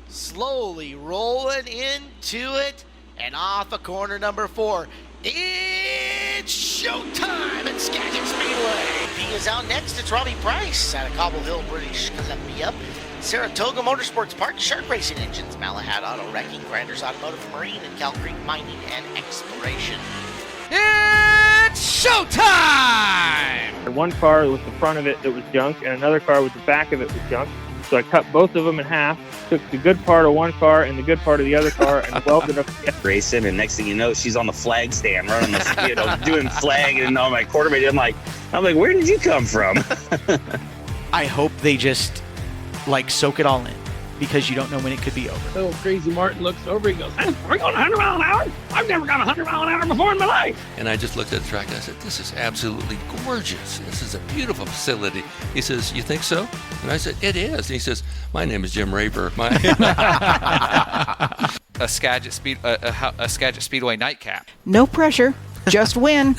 slowly rolling into it, and off of corner number 4. It's showtime at Skagit Speedway. He is out next. It's Robbie Price out of Cobble Hill, British Columbia. Saratoga Motorsports Park, Shark Racing Engines, Malahat Auto Wrecking, Grinders Automotive Marine, and Cal Creek Mining and Exploration. It's showtime! One car with the front of it that was junk, and another car with the back of it was junk. So I cut both of them in half, took the good part of one car and the good part of the other car, and welded them together. Racing, and next thing you know, she's on the flag stand running the, doing flag and all my quarterback. I'm like, where did you come from? I hope they just soak it all in, because you don't know when it could be over. Little crazy Martin looks over, he goes, "Are we going 100 mile an hour? I've never gone 100 mile an hour before in my life." And I just looked at the track and I said, "This is absolutely gorgeous. This is a beautiful facility." He says, "You think so?" And I said, "It is." And he says, "My name is Jim Raber." A Skagit Speedway nightcap. No pressure, just win.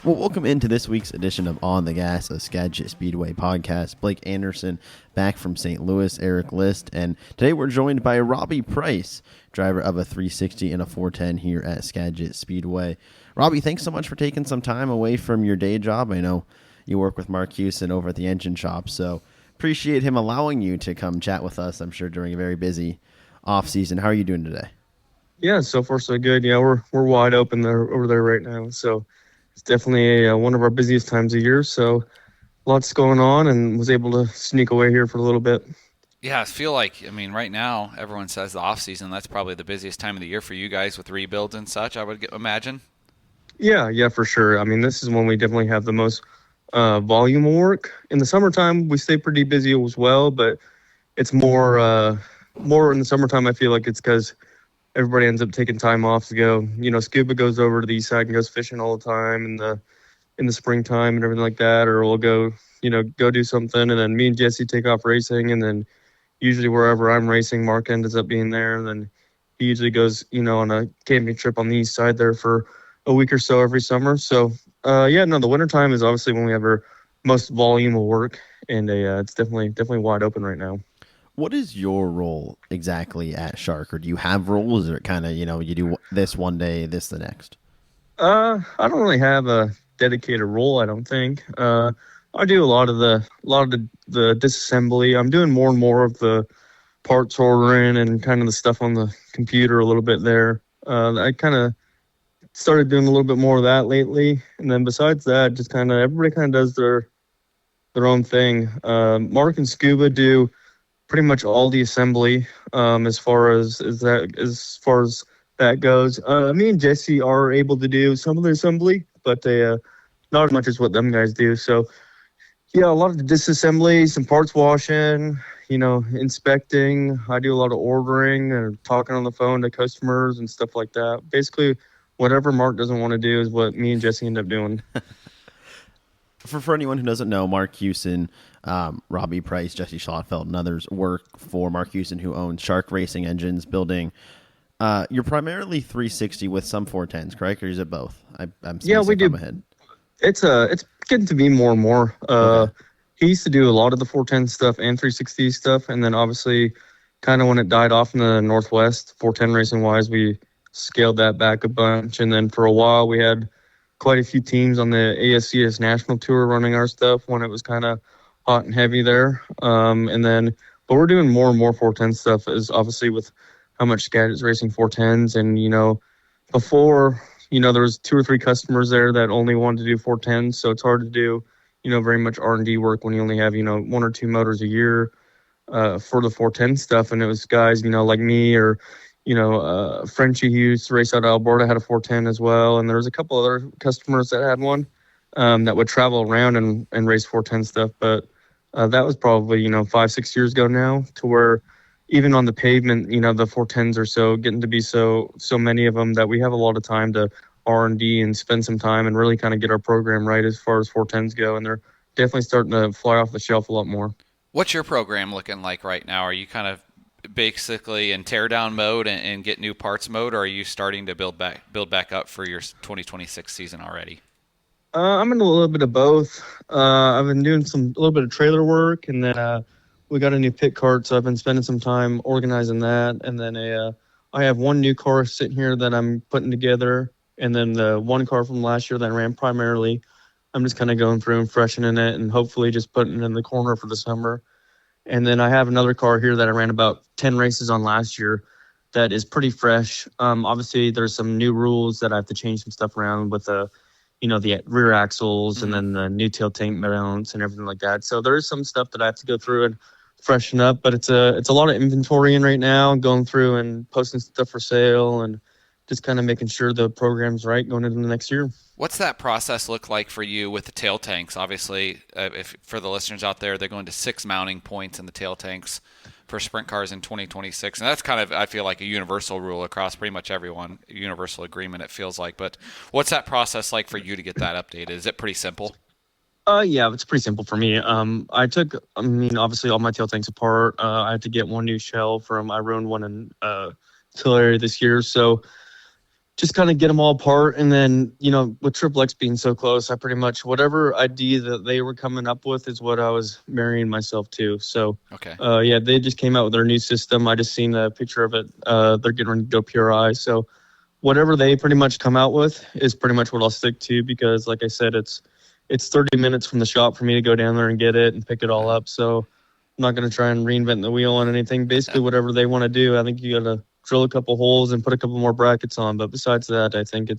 Well, welcome into this week's edition of On the Gas, a Skagit Speedway podcast. Blake Anderson back from St. Louis, Erik List, and today we're joined by Robbie Price, driver of a 360 and a 410 here at Skagit Speedway. Robbie, thanks so much for taking some time away from your day job. I know you work with Mark Hewson over at the engine shop, so appreciate him allowing you to come chat with us, I'm sure, during a very busy off season. How are you doing today? Yeah, so far so good. Yeah, we're wide open there over there right now, so it's definitely one of our busiest times of year, so lots going on, and was able to sneak away here for a little bit. Yeah, I feel like, right now, everyone says the off-season, that's probably the busiest time of the year for you guys with rebuilds and such, I would imagine. Yeah, for sure. This is when we definitely have the most volume of work. In the summertime, we stay pretty busy as well, but it's more in the summertime. I feel like it's because everybody ends up taking time off to go. Scuba goes over to the east side and goes fishing all the time in the springtime and everything like that. Or we'll go do something, and then me and Jesse take off racing, and then usually wherever I'm racing, Mark ends up being there. And then he usually goes, on a camping trip on the east side there for a week or so every summer. So the wintertime is obviously when we have our most volume of work, and it's definitely wide open right now. What is your role exactly at Shark, or do you have roles, or kind of, you do this one day, this the next? I don't really have a dedicated role, I don't think. I do a lot of the disassembly. I'm doing more and more of the parts ordering and kind of the stuff on the computer a little bit there. I kind of started doing a little bit more of that lately. And then besides that, just everybody kind of does their own thing. Mark and Scuba do pretty much all the assembly, as far as that goes. Me and Jesse are able to do some of the assembly, but not as much as what them guys do. So yeah, a lot of the disassembly, some parts washing, inspecting. I do a lot of ordering and talking on the phone to customers and stuff like that. Basically, whatever Mark doesn't want to do is what me and Jesse end up doing. For anyone who doesn't know, Mark Hewson, Robbie Price, Jesse Schlotfeld, and others work for Mark Hewson, who owns Shark Racing Engines, building. You're primarily 360 with some 410s, correct? Or is it both? We do. Ahead. It's getting to be more and more. Okay. He used to do a lot of the 410 stuff and 360 stuff, and then obviously, kind of when it died off in the Northwest, 410 racing wise, we scaled that back a bunch. And then for a while, we had quite a few teams on the ASCS National Tour running our stuff when it was kind of hot and heavy there. But we're doing more and more 410 stuff, as obviously with how much Skagit's racing 410s. And, before, there was 2 or 3 customers there that only wanted to do 410s. So it's hard to do, very much R&D work when you only have, 1 or 2 motors a year for the 410 stuff. And it was guys, like me, or, Frenchie Hughes race out of Alberta had a 410 as well. And there was a couple other customers that had one that would travel around and race 410 stuff. But that was probably, 5-6 years ago now, to where even on the pavement, the 410s are getting to be so many of them that we have a lot of time to R&D and spend some time and really kind of get our program right as far as 410s go. And they're definitely starting to fly off the shelf a lot more. What's your program looking like right now? Are you kind of basically in teardown mode and get new parts mode, or are you starting to build back up for your 2026 season already? I'm in a little bit of both. I've been doing a little bit of trailer work, and then we got a new pit cart, so I've been spending some time organizing that. And then I have one new car sitting here that I'm putting together, and then the one car from last year that I ran primarily, I'm just kind of going through and freshening it, and hopefully just putting it in the corner for the summer. And then I have another car here that I ran about 10 races on last year that is pretty fresh. Obviously, there's some new rules that I have to change some stuff around with the rear axles and then the new tail tank mounts and everything like that. So there's some stuff that I have to go through and freshen up, but it's a lot of inventory in right now, going through and posting stuff for sale and just kind of making sure the program's right going into the next year. What's that process look like for you with the tail tanks? Obviously, if for the listeners out there, they're going to 6 mounting points in the tail tanks for sprint cars in 2026. And that's kind of, I feel like, a universal rule across pretty much everyone, universal agreement, it feels like. But what's that process like for you to get that updated? Is it pretty simple? Yeah, it's pretty simple for me. Obviously all my tail tanks apart. I had to get one new shell I ruined one in Tulare this year. So just kind of get them all apart. And then, with Triple X being so close, I pretty much, whatever idea that they were coming up with is what I was marrying myself to. So, okay. They just came out with their new system. I just seen a picture of it. They're getting ready to go PRI. So whatever they pretty much come out with is pretty much what I'll stick to, because like I said, it's 30 minutes from the shop for me to go down there and get it and pick it all up. So I'm not going to try and reinvent the wheel on anything. Basically, whatever they want to do, I think you got to drill a couple holes and put a couple more brackets on. But besides that, I think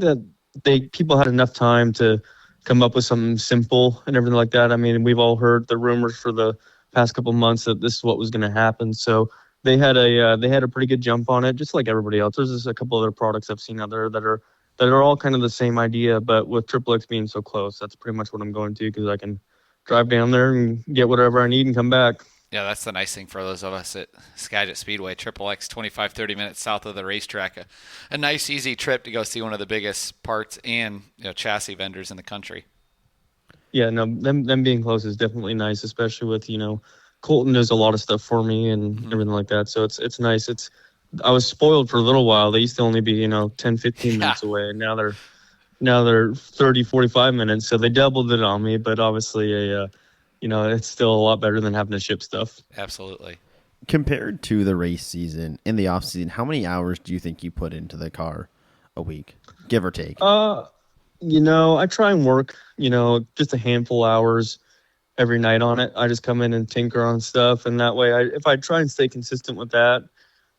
that people had enough time to come up with something simple and everything like that. I mean, we've all heard the rumors for the past couple months that this is what was going to happen. So they had a pretty good jump on it, just like everybody else. There's just a couple other products I've seen out there that are all kind of the same idea, but with Triple X being so close, that's pretty much what I'm going to, because I can drive down there and get whatever I need and come back. Yeah, that's the nice thing for those of us at Skagit Speedway. Triple X, 25-30 minutes south of the racetrack. A nice, easy trip to go see one of the biggest parts and chassis vendors in the country. Yeah, no, them being close is definitely nice, especially with, Colton does a lot of stuff for me and everything like that. So it's nice. I was spoiled for a little while. They used to only be, 10, 15 minutes away. And now they're 30, 45 minutes. So they doubled it on me, but obviously it's still a lot better than having to ship stuff. Absolutely. Compared to the race season, in the off season, how many hours do you think you put into the car a week, give or take? I try and work, just a handful of hours every night on it. I just come in and tinker on stuff. And that way, if I try and stay consistent with that,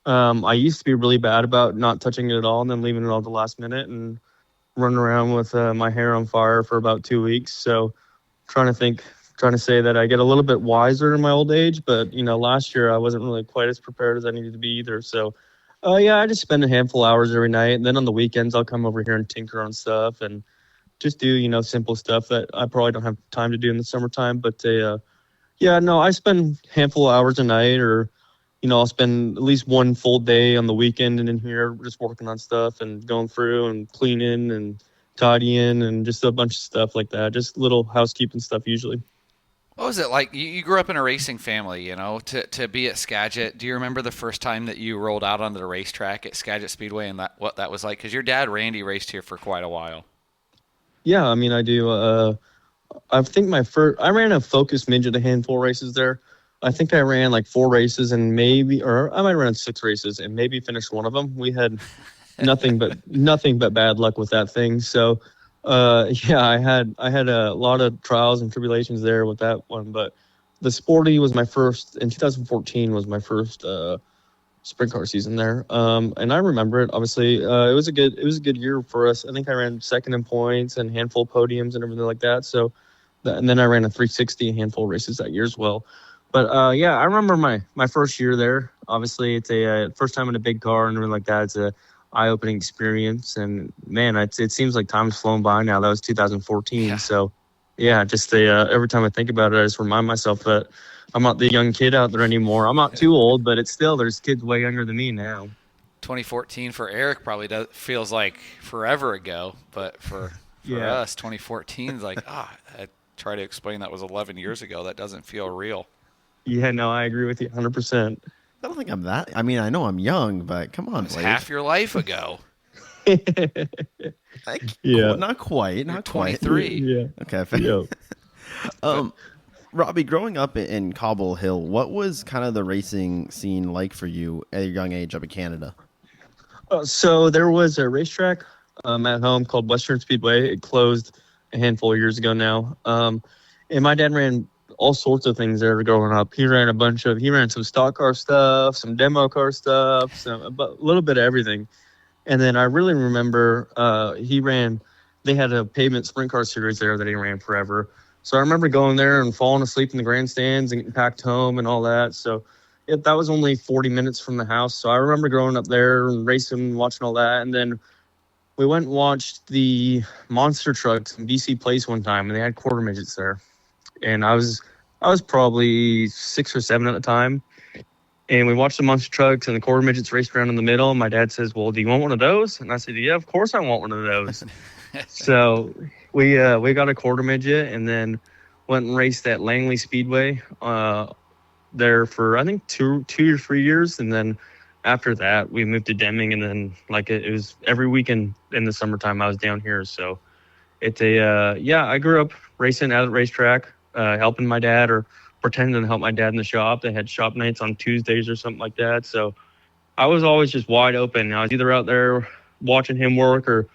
I used to be really bad about not touching it at all and then leaving it all at the last minute and running around with my hair on fire for about 2 weeks. So trying to say that I get a little bit wiser in my old age, but last year I wasn't really quite as prepared as I needed to be either. So I just spend a handful of hours every night, and then on the weekends I'll come over here and tinker on stuff and just do simple stuff that I probably don't have time to do in the summertime. But I spend a handful of hours a night, or I'll spend at least one full day on the weekend and in here just working on stuff and going through and cleaning and tidying and just a bunch of stuff like that, just little housekeeping stuff usually. What was it like? You grew up in a racing family, to be at Skagit. Do you remember the first time that you rolled out onto the racetrack at Skagit Speedway and what that was like? Because your dad, Randy, raced here for quite a while. Yeah, I mean, I do. I think I ran a Focus Midget a handful of races there. I think I ran like 4 races and I might have run 6 races and maybe finished one of them. We had nothing but bad luck with that thing. So, I had a lot of trials and tribulations there with that one, but the Sporty was my first in 2014 was my first sprint car season there. And I remember it. Obviously, it was a good year for us. I think I ran second in points and handful of podiums and everything like that. So, and then I ran a 360 and handful of races that year as well. But I remember my first year there. Obviously, it's a first time in a big car and everything like that. It's a eye-opening experience, and man, it seems like time's flown by now. That was 2014. Yeah. So just every time I think about it, I just remind myself that I'm not the young kid out there anymore. I'm not too old, but there's kids way younger than me now. 2014 for Erik probably feels like forever ago, but for us, 2014 is like I try to explain that was 11 years ago. That doesn't feel real. Yeah, no, I agree with you 100%. I don't think I'm that. I mean, I know I'm young, but come on, It was half your life ago. Not quite. Not quite. 23. Yeah. Okay. Fair. Yeah. Robbie, growing up in Cobble Hill, what was kind of the racing scene like for you at a young age up in Canada? So there was a racetrack at home called Western Speedway. It closed a handful of years ago now. And my dad ran all sorts of things there growing up. He ran some stock car stuff, some demo car stuff, a little bit of everything. And then I really remember they had a pavement sprint car series there that he ran forever. So I remember going there and falling asleep in the grandstands and getting packed home and all that. So that was only 40 minutes from the house. So I remember growing up there and racing and watching all that. And then we went and watched the monster trucks in BC Place one time, and they had quarter midgets there. And I was probably 6 or 7 at the time. And we watched the monster trucks and the quarter midgets raced around in the middle. And my dad says, "Well, do you want one of those?" And I said, "Yeah, of course I want one of those." So we got a quarter midget and then went and raced at Langley Speedway there for, I think, two or 3 years. And then after that, we moved to Deming. And then it was every weekend in the summertime I was down here. So it's I grew up racing at a racetrack, helping my dad or pretending to help my dad in the shop. They had shop nights on Tuesdays or something like that. So I was always just wide open. I was either out there watching him work or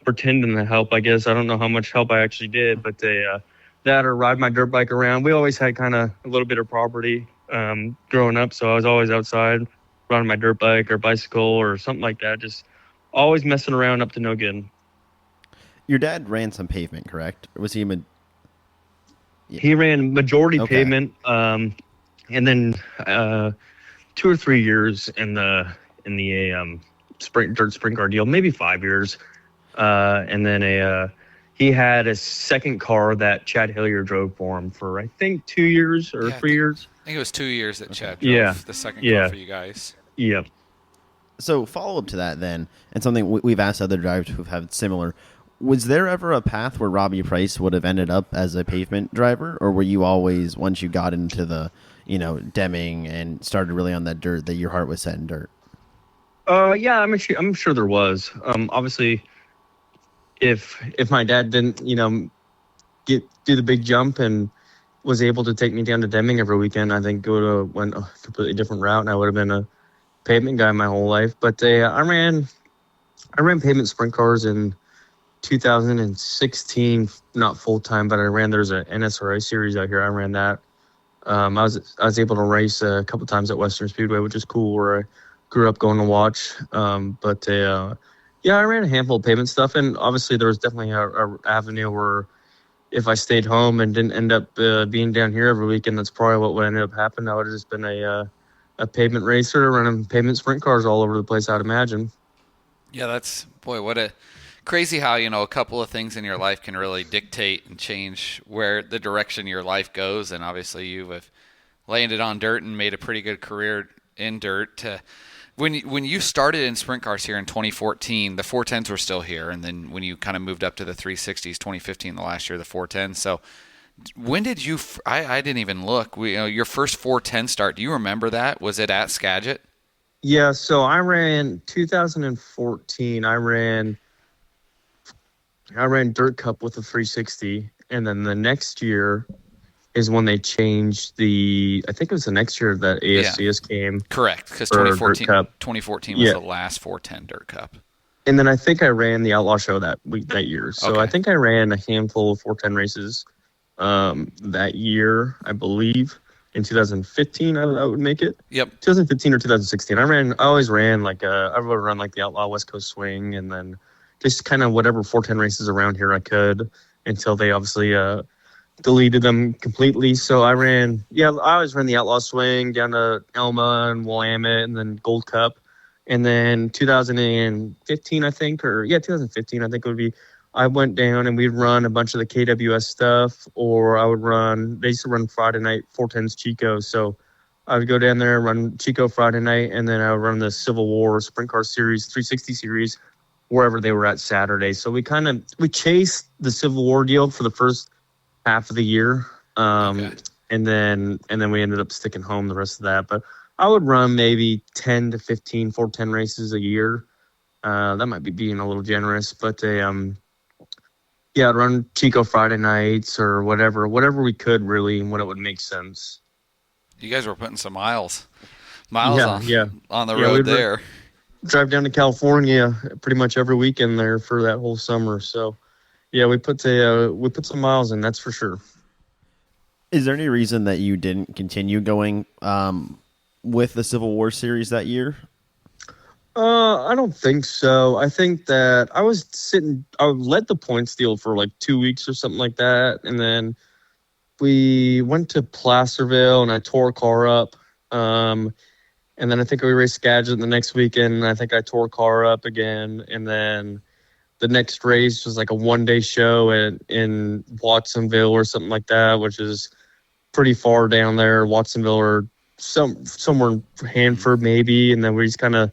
pretending to help, I guess. I don't know how much help I actually did, but that or ride my dirt bike around. We always had kind of a little bit of property growing up, so I was always outside riding my dirt bike or bicycle or something like that, just always messing around up to no good. Your dad ran some pavement, correct? Or was he He ran majority pavement, and then 2 or 3 years in the dirt sprint car deal, maybe 5 years. And then he had a second car that Chad Hillier drove for him for, I think, 2 years or 3 years. I think it was 2 years that Chad drove the second car for you guys. Yeah. So follow up to that then, and something we've asked other drivers who've had similar. Was there ever a path where Robbie Price would have ended up as a pavement driver, or were you always, once you got into the, Deming and started really on that dirt, that your heart was set in dirt? Yeah, I'm sure there was. Obviously, if my dad didn't, do the big jump and was able to take me down to Deming every weekend, I think it would have went a completely different route, and I would have been a pavement guy my whole life. But I ran pavement sprint cars in 2016, not full time, but I ran. There's an NSRA series out here. I ran that. I was able to race a couple times at Western Speedway, which is cool, where I grew up going to watch. I ran a handful of pavement stuff, and obviously there was definitely a avenue where if I stayed home and didn't end up being down here every weekend, that's probably what would end up happening. I would have just been a pavement racer running pavement sprint cars all over the place, I'd imagine. Yeah, what a crazy how, a couple of things in your life can really dictate and change where the direction your life goes. And obviously you have landed on dirt and made a pretty good career in dirt. When you started in sprint cars here in 2014, the 410s were still here. And then when you kind of moved up to the 360s, 2015, the last year, the 410s. So when did you, I didn't even look, your first 410 start, do you remember that? Was it at Skagit? Yeah, so I ran 2014. I ran Dirt Cup with a 360, and then the next year is when they changed I think it was the next year that ASCS came. Correct, because 2014 was the last 410 Dirt Cup. And then I think I ran the Outlaw Show that year. So I think I ran a handful of 410 races that year, I believe. In 2015, I would make it. Yep. 2015 or 2016. I always ran I would run the Outlaw West Coast Swing, and then just kind of whatever 410 races around here I could until they obviously deleted them completely. So I always ran the Outlaw Swing down to Elma and Willamette and then Gold Cup. And then 2015, I think it would be, I went down and we'd run a bunch of the KWS stuff, or they used to run Friday night 410s Chico. So I would go down there and run Chico Friday night, and then I would run the Civil War Sprint Car Series, 360 series, wherever they were at Saturday. So we chased the Civil War deal for the first half of the year. And then we ended up sticking home the rest of that. But I would run maybe 10 to 15 410 races a year. That might be being a little generous, but I'd run Chico Friday nights or whatever we could really, and when it would make sense. You guys were putting some miles on the Yeah, road there. Drive down to California pretty much every weekend there for that whole summer. So, yeah, we put some miles in, that's for sure. Is there any reason that you didn't continue going with the Civil War Series that year? I don't think so. I think that I led the points deal for like 2 weeks or something like that. And then we went to Placerville and I tore a car up. And then I think we raced Skagit the next weekend, and I think I tore a car up again. And then the next race was like a one-day show in Watsonville or something like that, which is pretty far down there, Watsonville or somewhere in Hanford maybe. And then we just kind of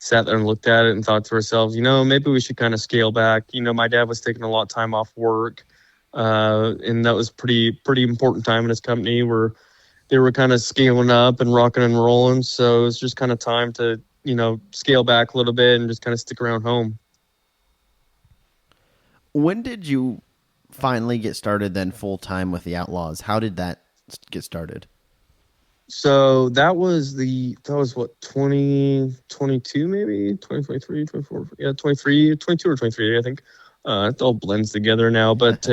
sat there and looked at it and thought to ourselves, maybe we should kind of scale back. My dad was taking a lot of time off work, and that was pretty important time in his company where they were kind of scaling up and rocking and rolling. So it was just kind of time to, scale back a little bit and just kind of stick around home. When did you finally get started then full time with the Outlaws? How did that get started? So that was what, 2022 maybe, 2023, 24, yeah, 23, 22 or 23, I think. It all blends together now, but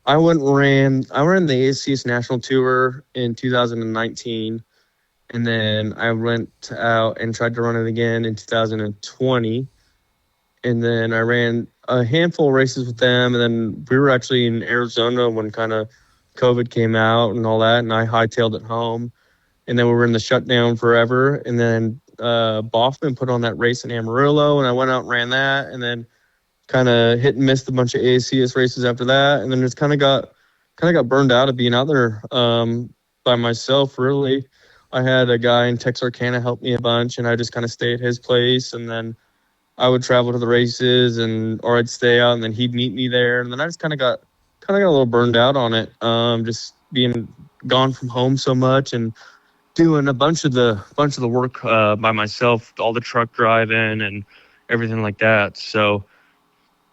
I ran the ACS National Tour in 2019, and then I went out and tried to run it again in 2020, and then I ran a handful of races with them, and then we were actually in Arizona when kind of COVID came out and all that, and I hightailed it home, and then we were in the shutdown forever, and then Boffman put on that race in Amarillo, and I went out and ran that, and then kind of hit and missed a bunch of ACS races after that, and then just kind of got burned out of being out there by myself. Really, I had a guy in Texarkana help me a bunch, and I just kind of stay at his place, and then I would travel to the races, or I'd stay out, and then he'd meet me there, and then I just kind of got a little burned out on it, just being gone from home so much and doing a bunch of the work by myself, all the truck driving and everything like that. So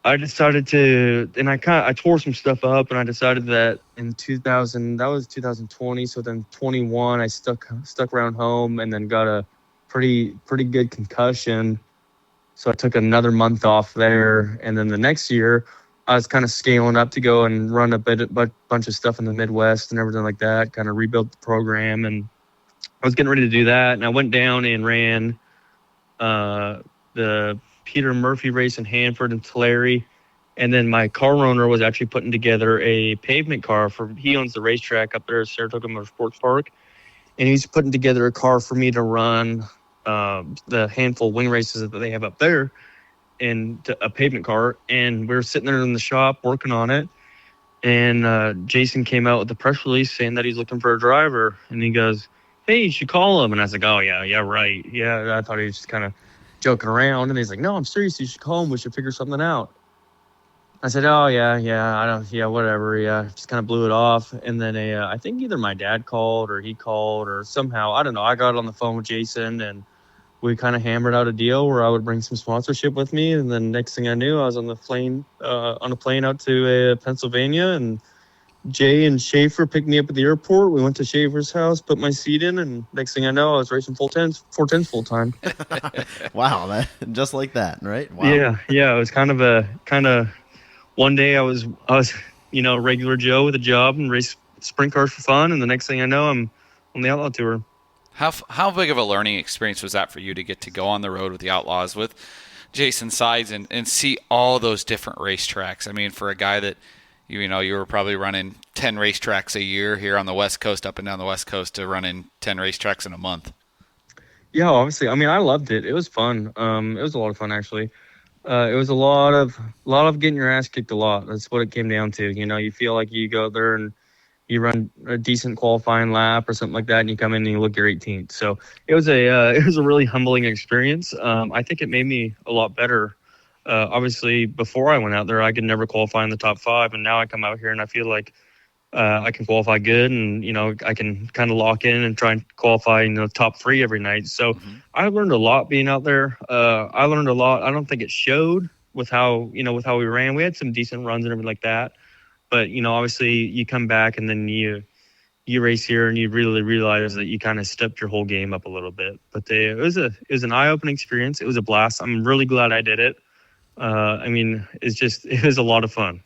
I decided to, and I tore some stuff up, and I decided that in 2020. So then 21, I stuck around home and then got a pretty good concussion. So I took another month off there. And then the next year I was kind of scaling up to go and run a bunch of stuff in the Midwest and everything like that, kind of rebuilt the program. And I was getting ready to do that. And I went down and ran the Peter Murphy race in Hanford and Tulare. And then my car owner was actually putting together a pavement car he owns the racetrack up there at Saratoga Motorsports Park. And he's putting together a car for me to run the handful of wing races that they have up there, and a pavement car. And we were sitting there in the shop working on it. And Jason came out with the press release saying that he's looking for a driver. And he goes, "Hey, you should call him." And I was like, "Oh, yeah, right. Yeah." I thought he was just kind of joking around. And he's like, "No, I'm serious. You should call him. We should figure something out." I said, "Oh, yeah, whatever." Yeah, just kind of blew it off. And then I think either my dad called or he called or somehow, I don't know. I got on the phone with Jason and we kind of hammered out a deal where I would bring some sponsorship with me. And then next thing I knew, I was on a plane out to Pennsylvania, and Jay and Schaefer picked me up at the airport. We went to Schaefer's house, put my seat in, and next thing I know, I was racing 410s full time. Wow, just like that, right? Wow. Yeah. It was kind of one day I was regular Joe with a job and race sprint cars for fun, and the next thing I know, I'm on the Outlaw Tour. How big of a learning experience was that for you to get to go on the road with the Outlaws with Jason Sides and see all those different racetracks? I mean, for a guy that you were probably running 10 racetracks a year here on the West Coast, up and down the West Coast, to running 10 racetracks in a month. Yeah, obviously. I mean, I loved it. It was fun. It was a lot of fun, actually. It was a lot of getting your ass kicked a lot. That's what it came down to. You feel like you go there and you run a decent qualifying lap or something like that, and you come in and you look your 18th. So it was a really humbling experience. I think it made me a lot better. Obviously, before I went out there, I could never qualify in the top 5, and now I come out here and I feel like I can qualify good, and I can kind of lock in and try and qualify top 3 every night. So I learned a lot being out there. I learned a lot. I don't think it showed with how we ran. We had some decent runs and everything like that, but obviously you come back and then you race here and you really realize that you kind of stepped your whole game up a little bit. But it was an eye-opening experience. It was a blast. I'm really glad I did it. It was a lot of fun.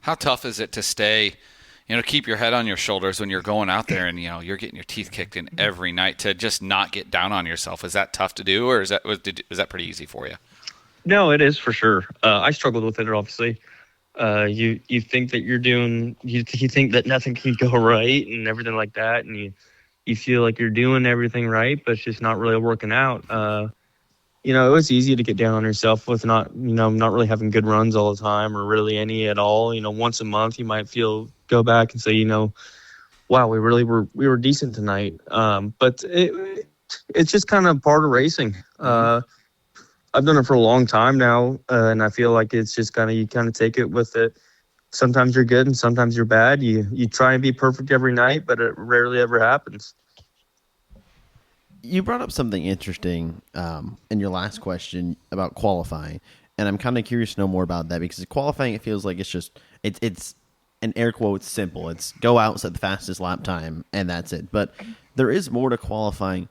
How tough is it to stay, keep your head on your shoulders when you're going out there and, you're getting your teeth kicked in every night, to just not get down on yourself? Is that tough to do, or is that pretty easy for you? No, it is for sure. I struggled with it, obviously. You think that you think that nothing can go right and everything like that, and you feel like you're doing everything right, but it's just not really working out. It was easy to get down on yourself with not really having good runs all the time, or really any at all. Once a month you might go back and say, wow, we were decent tonight. But it's just kind of part of racing. I've done it for a long time now, and I feel like it's just you take it with it. Sometimes you're good and sometimes you're bad. You try and be perfect every night, but it rarely ever happens. You brought up something interesting in your last question about qualifying, and I'm kind of curious to know more about that, because qualifying, it feels like it's an air quotes simple. It's go out, set the fastest lap time, and that's it. But there is more to qualifying.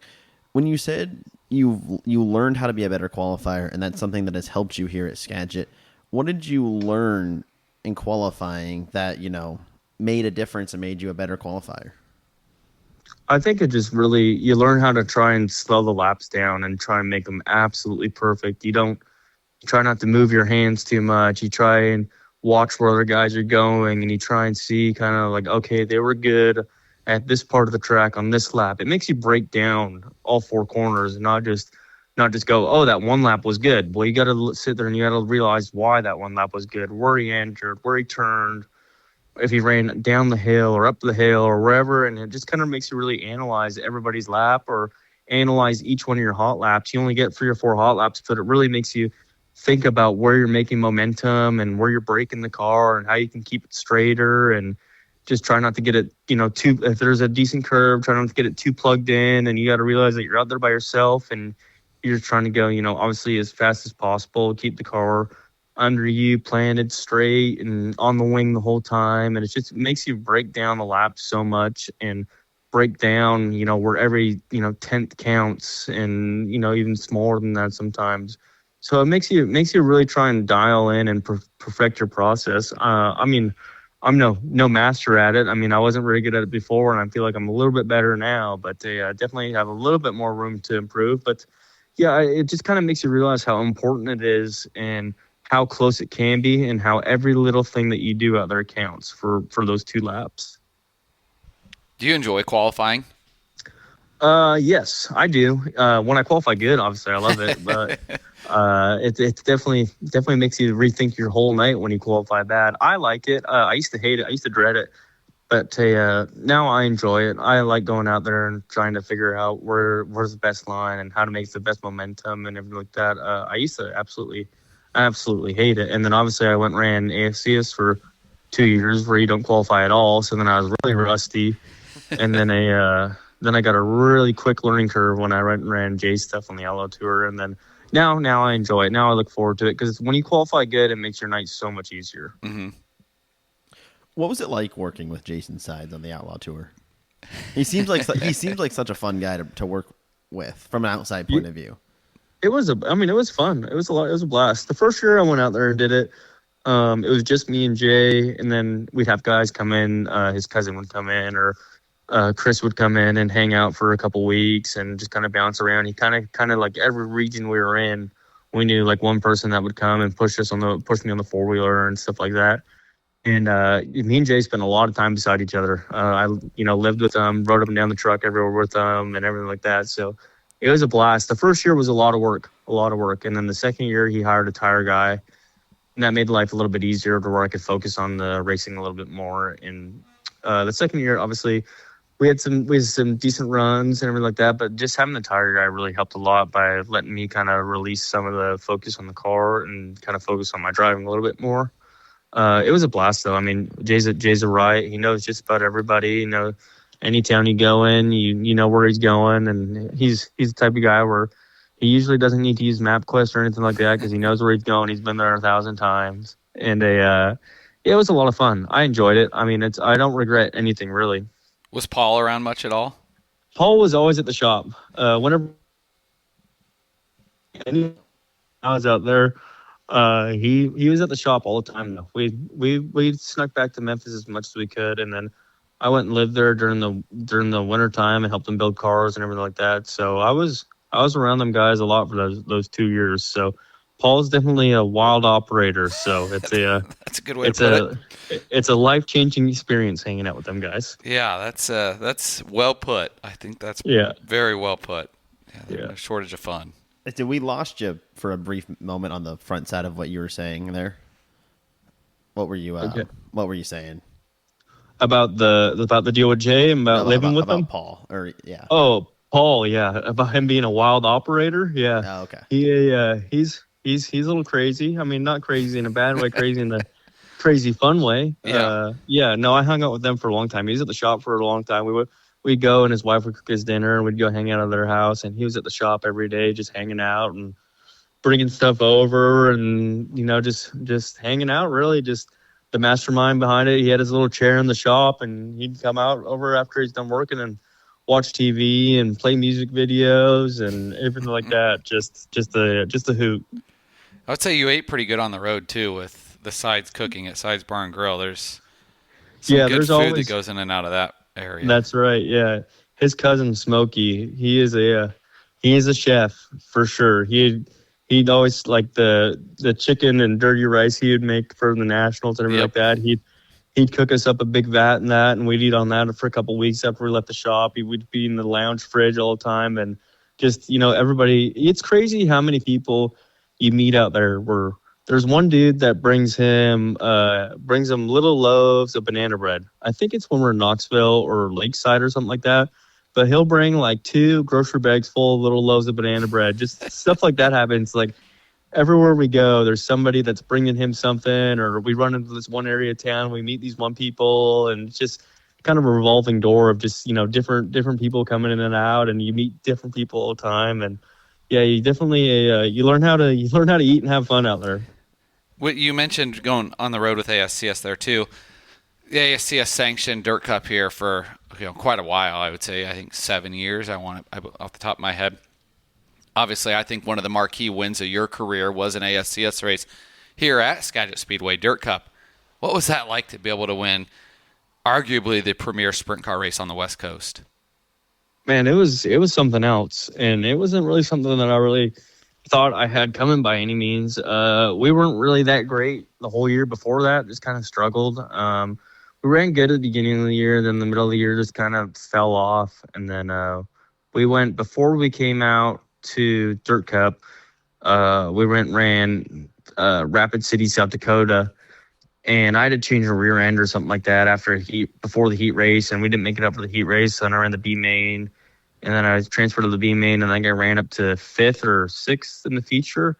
When you said you learned how to be a better qualifier, and that's something that has helped you here at Skagit, what did you learn in qualifying that made a difference and made you a better qualifier? I think it just really, you learn how to try and slow the laps down and try and make them absolutely perfect. You try not to move your hands too much. You try and watch where other guys are going, and you try and see kind of like, okay, they were good at this part of the track on this lap. It makes you break down all 4 corners and not just go, oh, that one lap was good. Well, you got to sit there and you got to realize why that one lap was good, where he entered, where he turned, if he ran down the hill or up the hill or wherever. And it just kind of makes you really analyze everybody's lap, or analyze each one of your hot laps. You only get 3 or 4 hot laps, but it really makes you think about where you're making momentum and where you're braking the car and how you can keep it straighter, and just try not to get it, if there's a decent curve, try not to get it too plugged in. And you got to realize that you're out there by yourself and you're trying to go, obviously as fast as possible, keep the car under you, planted straight and on the wing the whole time. And it makes you break down the lap so much, and break down, where every, tenth counts, and, even smaller than that sometimes. So it makes you really try and dial in and perfect your process. I'm no master at it. I wasn't very good at it before, and I feel like I'm a little bit better now, but definitely have a little bit more room to improve. But yeah, it just kind of makes you realize how important it is, and how close it can be, and how every little thing that you do out there counts for those 2 laps. Do you enjoy qualifying? Yes, I do. When I qualify good, obviously I love it, but it definitely makes you rethink your whole night when you qualify bad. I like it. I used to hate it. I used to dread it, but now I enjoy it. I like going out there and trying to figure out where's the best line and how to make the best momentum and everything like that. I used to absolutely hate it. And then obviously I went and ran AFCS for 2 years where you don't qualify at all. So then I was really rusty. And then I got a really quick learning curve when I ran J stuff on the Allo Tour. And then now I enjoy it. Now I look forward to it, because when you qualify good, it makes your night so much easier. Mm-hmm. What was it like working with Jason Sides on the Outlaw Tour? He seems like such a fun guy to work with from an outside point of view. It was fun. It was a blast. The first year I went out there and did it, it was just me and Jay, and then we'd have guys come in. His cousin would come in, or Chris would come in and hang out for a couple weeks and just kind of bounce around. He kind of like every region we were in, we knew like one person that would come and push me on the 4-wheeler and stuff like that. And me and Jay spent a lot of time beside each other. I lived with them, rode up and down the truck everywhere with them and everything like that. So it was a blast. The first year was a lot of work. And then the second year he hired a tire guy, and that made life a little bit easier to where I could focus on the racing a little bit more. And the second year, obviously, we had some decent runs and everything like that, but just having the tire guy really helped a lot by letting me kind of release some of the focus on the car and kind of focus on my driving a little bit more. It was a blast, though. I mean, Jay's a riot. He knows just about everybody. You know, any town you go in, you know where he's going, and he's the type of guy where he usually doesn't need to use MapQuest or anything like that because he knows where he's going. He's been there 1,000 times, and it was a lot of fun. I enjoyed it. I mean, I don't regret anything really. Was Paul around much at all? Paul was always at the shop. Whenever I was out there, he was at the shop all the time. Though we snuck back to Memphis as much as we could, and then I went and lived there during the winter time and helped them build cars and everything like that. So I was around them guys a lot for those 2 years. So Paul's definitely a wild operator. So it's that's a good way to put it. It's a life-changing experience hanging out with them guys. Yeah, that's well put. I think that's very well put. Yeah, no shortage of fun. Did we lost you for a brief moment on the front side of what you were saying there? What were you What were you saying about the deal with Jay and about living with him? Paul, Oh, Paul, yeah, about him being a wild operator. Yeah. Oh, okay. He's a little crazy. I mean, not crazy in a bad way, crazy in the crazy fun way. Yeah. No, I hung out with them for a long time. He was at the shop for a long time. We'd go and his wife would cook his dinner and we'd go hang out at their house, and he was at the shop every day just hanging out and bringing stuff over and, you know, just hanging out, really just the mastermind behind it. He had his little chair in the shop and he'd come out over after he's done working and watch TV and play music videos and everything like that. Just a hoot. I would say you ate pretty good on the road too with the Sides cooking at Sides Bar and Grill. There's some good there's food always, that goes in and out of that area. That's right. Yeah, his cousin Smokey, he is a chef for sure. He'd always like the chicken and dirty rice he would make for the nationals and everything like that. He'd cook us up a big vat and that, and we'd eat on that for a couple of weeks after we left the shop. He would be in the lounge fridge all the time, and just, you know, everybody. It's crazy how many people you meet out there. Where there's one dude that brings him little loaves of banana bread. I think it's when we're in Knoxville or Lakeside or something like that. But he'll bring like 2 grocery bags full of little loaves of banana bread. Just stuff like that happens. Like everywhere we go, there's somebody that's bringing him something, or we run into this one area of town, we meet these one people, and it's just kind of a revolving door of just, you know, different people coming in and out, and you meet different people all the time. And yeah, you definitely you learn how to eat and have fun out there. What you mentioned going on the road with ASCS there too. The ASCS sanctioned Dirt Cup here for, you know, quite a while. I would say, I think 7 years. Off the top of my head. Obviously, I think one of the marquee wins of your career was an ASCS race here at Skagit Speedway Dirt Cup. What was that like to be able to win arguably the premier sprint car race on the West Coast? Man, it was something else, and it wasn't really something that I really thought I had coming by any means. We weren't really that great the whole year before that, just kind of struggled. We ran good at the beginning of the year, then the middle of the year just kind of fell off, and then we went, before we came out to Dirt Cup, we ran Rapid City, South Dakota, and I had to change a rear end or something like that before the heat race, and we didn't make it up for the heat race. So then I ran the B main, and then I was transferred to the B main, and I think I ran up to 5th or 6th in the feature.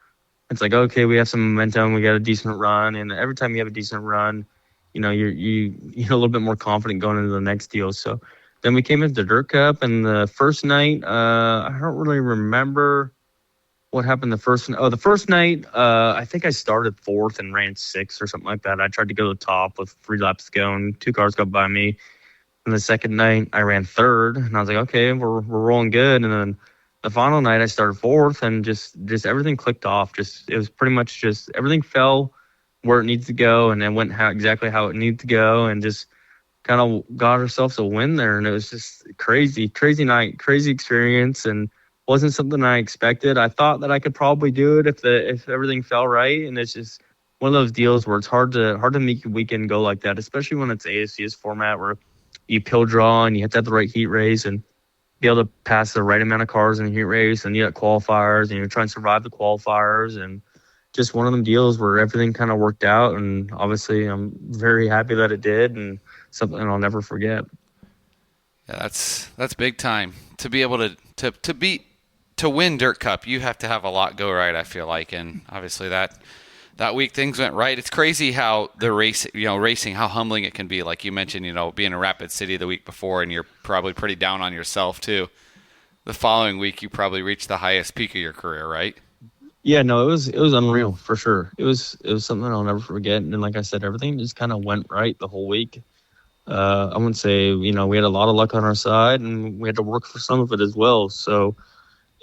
It's like, okay, we have some momentum, we got a decent run, and every time you have a decent run, you know, you're a little bit more confident going into the next deal. So then we came into the Dirt Cup, and the first night, I don't really remember what happened the first night. I think I started 4th and ran 6th or something like that. I tried to go to the top with 3 laps to go, and 2 cars got by me. And the second night, I ran 3rd, and I was like, okay, we're rolling good. And then the final night, I started 4th, and just everything clicked off. It was pretty much just everything fell where it needs to go, and then went exactly how it needed to go, and just kind of got ourselves a win there. And it was just crazy night, crazy experience, and wasn't something I expected. I thought that I could probably do it if everything fell right, and it's just one of those deals where it's hard to make a weekend go like that, especially when it's ASCS format where you pill draw and you have to have the right heat race and be able to pass the right amount of cars in the heat race, and you got qualifiers and you're trying to survive the qualifiers, and just one of them deals where everything kind of worked out. And obviously I'm very happy that it did, and something I'll never forget. Yeah, that's big time. To be able to win Dirt Cup, you have to have a lot go right, I feel like, and obviously that that week things went right. It's crazy how the racing, how humbling it can be. Like you mentioned, being in Rapid City the week before, and you're probably pretty down on yourself too. The following week, you probably reached the highest peak of your career, right? Yeah, no, it was unreal for sure. It was something I'll never forget. And like I said, everything just kind of went right the whole week. I wouldn't say, we had a lot of luck on our side, and we had to work for some of it as well. So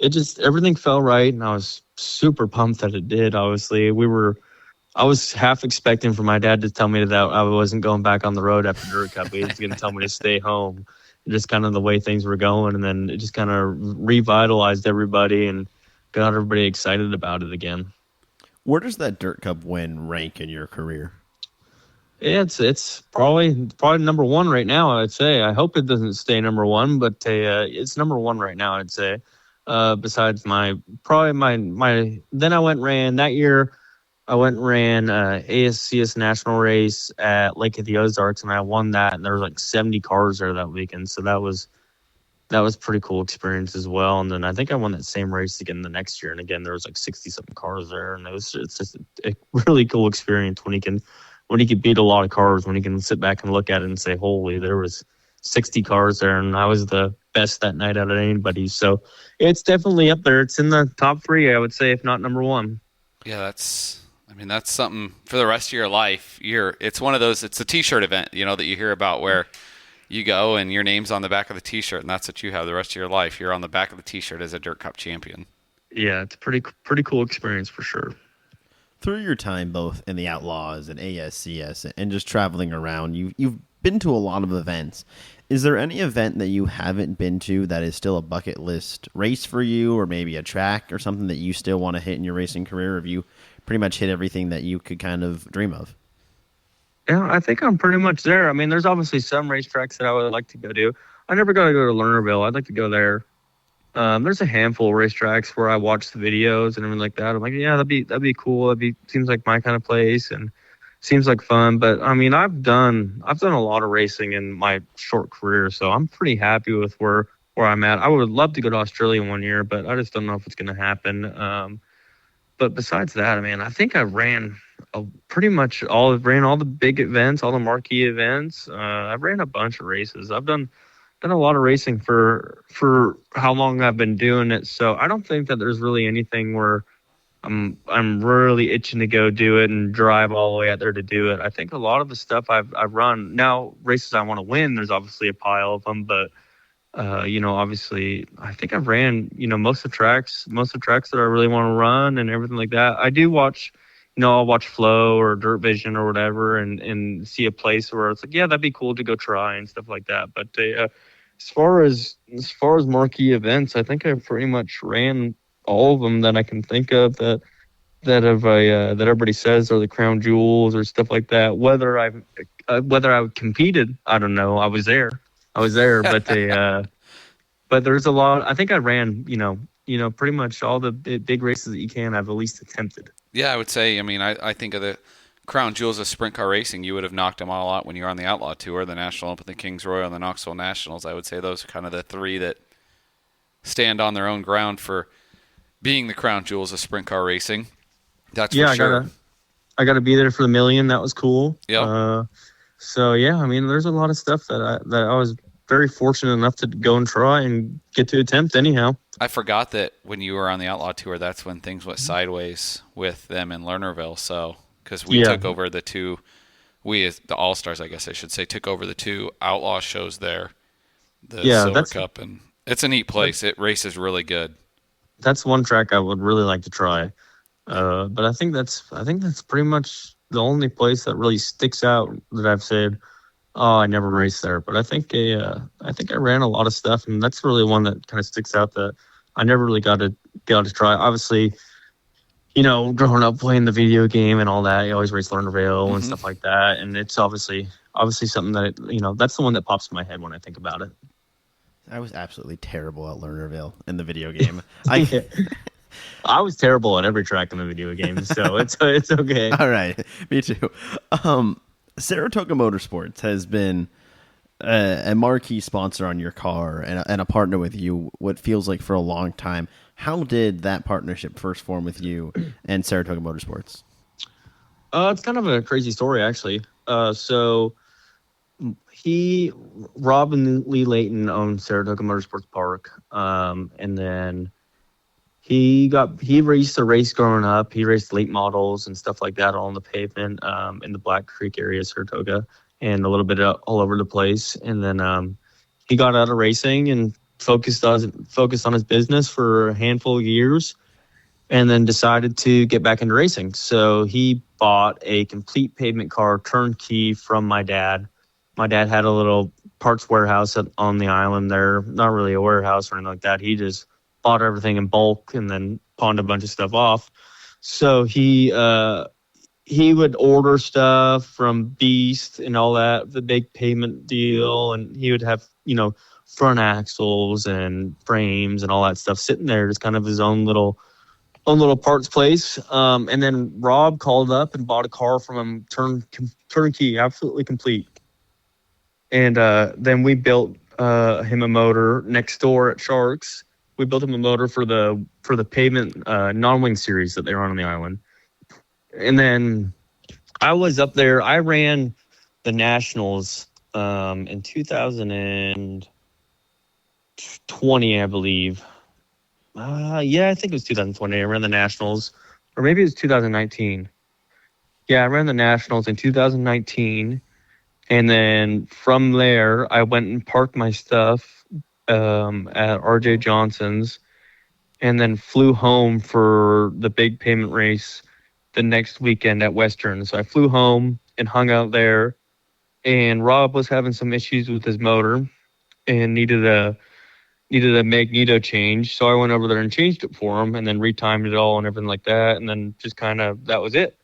everything fell right, and I was super pumped that it did. Obviously, I was half expecting for my dad to tell me that I wasn't going back on the road after Dirt Cup. He was going to tell me to stay home. Just kind of the way things were going, and then it just kind of revitalized everybody and got everybody excited about it again. Where does that Dirt Cup win rank in your career? It's probably number one right now, I'd say. I hope it doesn't stay number one, but it's number one right now, I'd say. Besides then I went and ran that year. I went and ran ASCS national race at Lake of the Ozarks, and I won that. And there was like 70 cars there that weekend, so that was pretty cool experience as well. And then I think I won that same race again the next year, and again there was like 60-something cars there, and it's just a really cool experience when you can beat a lot of cars, when you can sit back and look at it and say, holy, there was 60 cars there, and I was the best that night out of anybody. So it's definitely up there. It's in the top 3, I would say, if not number 1. Yeah, that's something for the rest of your life. It's one of those, it's a t-shirt event, that you hear about where you go and your name's on the back of the t-shirt, and that's what you have the rest of your life. You're on the back of the t-shirt as a Dirt Cup champion. Yeah, it's a pretty cool experience for sure. Through your time both in the Outlaws and ASCS and just traveling around, you've been to a lot of events. Is there any event that you haven't been to that is still a bucket list race for you, or maybe a track or something that you still want to hit in your racing career? Or have you pretty much hit everything that you could kind of dream of? Yeah, I think I'm pretty much there. I mean, there's obviously some racetracks that I would like to go to. I never got to go to Lernerville. I'd like to go there. There's a handful of racetracks where I watch the videos and everything like that. I'm like, yeah, that'd be cool. Seems like my kind of place and seems like fun. But I mean, I've done a lot of racing in my short career, so I'm pretty happy with where I'm at. I would love to go to Australia one year, but I just don't know if it's going to happen. But besides that, I mean, I think I ran pretty much all the big events, all the marquee events. I've ran a bunch of races. I've done a lot of racing for how long I've been doing it. So I don't think that there's really anything where I'm really itching to go do it and drive all the way out there to do it. I think a lot of the stuff I've run now, races I want to win, there's obviously a pile of them, but obviously I think I've ran, most of the tracks that I really want to run and everything like that. I do watch, I'll watch Flow or Dirt Vision or whatever and see a place where it's like, yeah, that'd be cool to go try and stuff like that. But as far as marquee events, I think I've pretty much ran all of them that I can think of that everybody says are the crown jewels or stuff like that. Whether I competed, I don't know. I was there, but but there's a lot. I think I ran, pretty much all the big races that you can. I've at least attempted. Yeah, I would say. I mean, I think of the crown jewels of sprint car racing. You would have knocked them all out when you were on the Outlaw Tour, the National Open, the Kings Royal, and the Knoxville Nationals. I would say those are kind of the 3 that stand on their own ground for being the crown jewels of sprint car racing. That's for sure. I got to be there for the million. That was cool. Yeah. So yeah, I mean, there's a lot of stuff that I was very fortunate enough to go and try and get to attempt anyhow. I forgot that when you were on the Outlaw Tour, that's when things went sideways with them in Lernerville. So, because we took over the 2, as the All-Stars, I guess I should say, took over the 2 Outlaw shows there, the Silver Cup, and it's a neat place. It races really good. That's one track I would really like to try. But I think that's pretty much the only place that really sticks out that I've said, oh, I never raced there. But I think I ran a lot of stuff, and that's really one that kind of sticks out that I never really got to try. Obviously, growing up playing the video game and all that, you always race Lernerville and stuff like that. And it's obviously something that, that's the one that pops in my head when I think about it. I was absolutely terrible at Lernerville in the video game. I was terrible at every track in the video game, so it's okay. All right, me too. Saratoga Motorsports has been a marquee sponsor on your car and a partner with you, what feels like for a long time. How did that partnership first form with you and Saratoga Motorsports? It's kind of a crazy story, actually. So Rob and Lee Layton owned Saratoga Motorsports Park. And then he raced a race growing up. He raced late models and stuff like that on the pavement, in the Black Creek area of Saratoga, and a little bit all over the place. And then, he got out of racing and focused on his business for a handful of years, and then decided to get back into racing. So he bought a complete pavement car turnkey from my dad. My dad had a little parts warehouse on the island there. Not really a warehouse or anything like that. He just bought everything in bulk and then pawned a bunch of stuff off. So he would order stuff from Beast and all that, the big pavement deal, and he would have, front axles and frames and all that stuff sitting there, just kind of his own little parts place. And then Rob called up and bought a car from him, turnkey, absolutely complete. And then we built him a motor next door at Sharks. We built him a motor for the pavement non-wing series that they run on the island. And then I was up there. I ran the Nationals in 2020, I believe. I think it was 2020. I ran the Nationals, or maybe it was 2019. Yeah, I ran the Nationals in 2019. And then from there, I went and parked my stuff at RJ Johnson's, and then flew home for the big payment race the next weekend at Western. So I flew home and hung out there, and Rob was having some issues with his motor and needed a magneto change. So I went over there and changed it for him, and then retimed it all and everything like that. And then just kind of, that was it.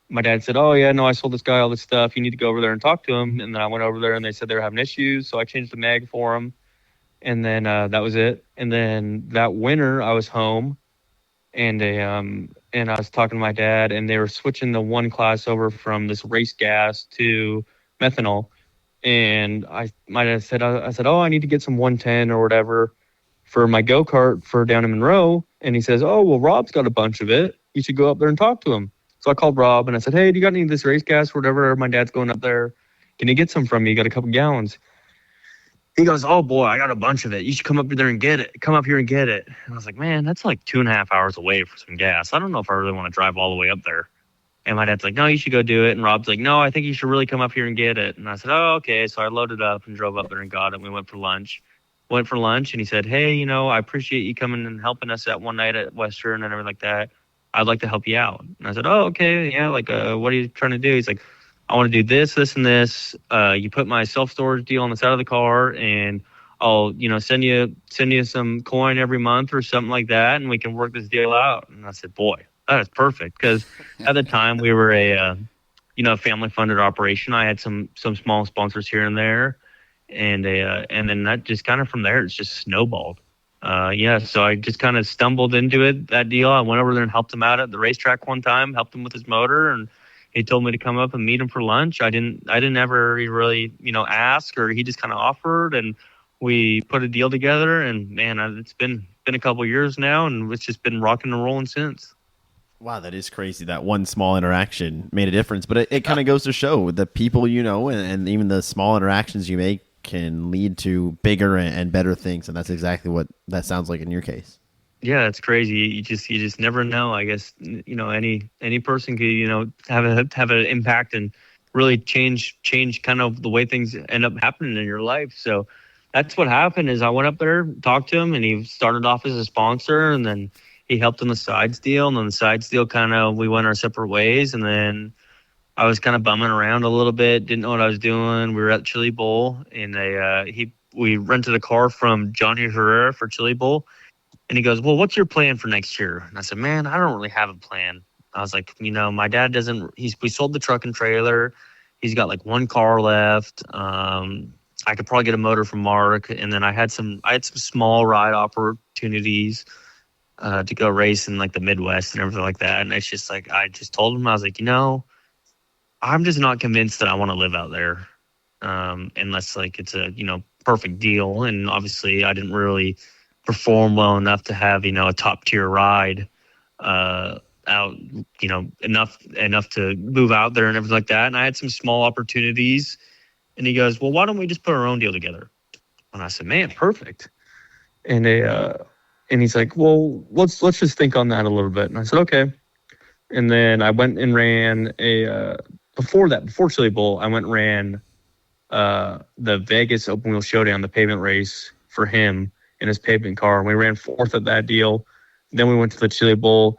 My dad said, "Oh yeah, no, I sold this guy all this stuff. You need to go over there and talk to him." And then I went over there and they said they were having issues. So I changed the mag for him. And then that was it. And then that winter I was home, and I was talking to my dad, and they were switching the one class over from this race gas to methanol. And my dad said, I said, "Oh, I need to get some 110 or whatever for my go-kart for down in Monroe." And he says, "Oh, well, Rob's got a bunch of it. You should go up there and talk to him." So I called Rob and I said, "Hey, do you got any of this race gas or whatever? My dad's going up there. Can you get some from me? You got a couple gallons?" He goes, "Oh boy, I got a bunch of it. You should come up there and get it. Come up here and get it." And I was like, "Man, that's like 2.5 hours away for some gas. I don't know if I really want to drive all the way up there." And my dad's like, "No, you should go do it." And Rob's like, "No, I think you should really come up here and get it." And I said, "Oh, okay." So I loaded up and drove up there and got it. We went for lunch. And he said, "Hey, I appreciate you coming and helping us that one night at Western and everything like that. I'd like to help you out." And I said, "Oh, okay. Yeah. Like, what are you trying to do?" He's like, "I want to do this, this, and this. You put my self-storage deal on the side of the car, and I'll, send you some coin every month or something like that, and we can work this deal out." And I said, "Boy, that is perfect." Because at the time we were a family-funded operation. I had some small sponsors here and there, and then that just kind of from there, it's just snowballed. So I just kind of stumbled into that deal. I went over there and helped him out at the racetrack one time, helped him with his motor, and he told me to come up and meet him for lunch. I didn't ever really, ask, or he just kind of offered, and we put a deal together. And man, it's been a couple of years now, and it's just been rocking and rolling since. Wow, that is crazy. That one small interaction made a difference, but it kind of goes to show the people and even the small interactions you make can lead to bigger and better things, and that's exactly what that sounds like in your case. Yeah, it's crazy. You just never know. I guess any person could have an impact and really change kind of the way things end up happening in your life. So that's what happened. Is I went up there, talked to him, and he started off as a sponsor, and then he helped in the sides deal, and then the sides deal kind of we went our separate ways, and then I was kind of bumming around a little bit, didn't know what I was doing. We were at Chili Bowl, and we rented a car from Johnny Herrera for Chili Bowl. And he goes, "Well, what's your plan for next year?" And I said, "Man, I don't really have a plan." I was like, my dad doesn't, we sold the truck and trailer. He's got like one car left. I could probably get a motor from Mark. And then I had some small ride opportunities to go race in like the Midwest and everything like that. And it's just like, I just told him, I was like, I'm just not convinced that I want to live out there. Unless like it's a, perfect deal. And obviously I didn't really perform well enough to have, a top tier ride out, enough to move out there and everything like that. And I had some small opportunities. And he goes, well, why don't we just put our own deal together? And I said, man, perfect. And he's like, well, let's just think on that a little bit. And I said, okay. And then I went and ran before Chili Bowl, I went and ran the Vegas Open Wheel Showdown, the pavement race for him in his pavement car. And we ran fourth at that deal. Then we went to the Chili Bowl.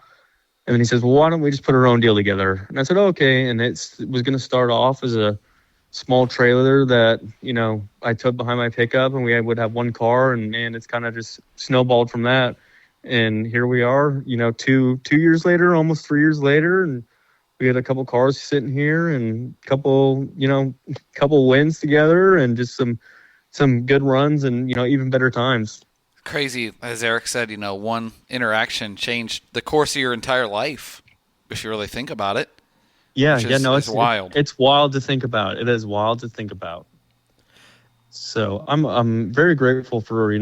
And then he says, well, why don't we just put our own deal together? And I said, okay. And it was going to start off as a small trailer that, I took behind my pickup, and we would have one car, and it's kind of just snowballed from that. And here we are, 2 years later, almost 3 years later. And we had a couple cars sitting here and couple wins together, and just some good runs and, even better times. Crazy, as Erik said, one interaction changed the course of your entire life, if you really think about it. It's wild. It's wild to think about. It is wild to think about. So I'm very grateful for,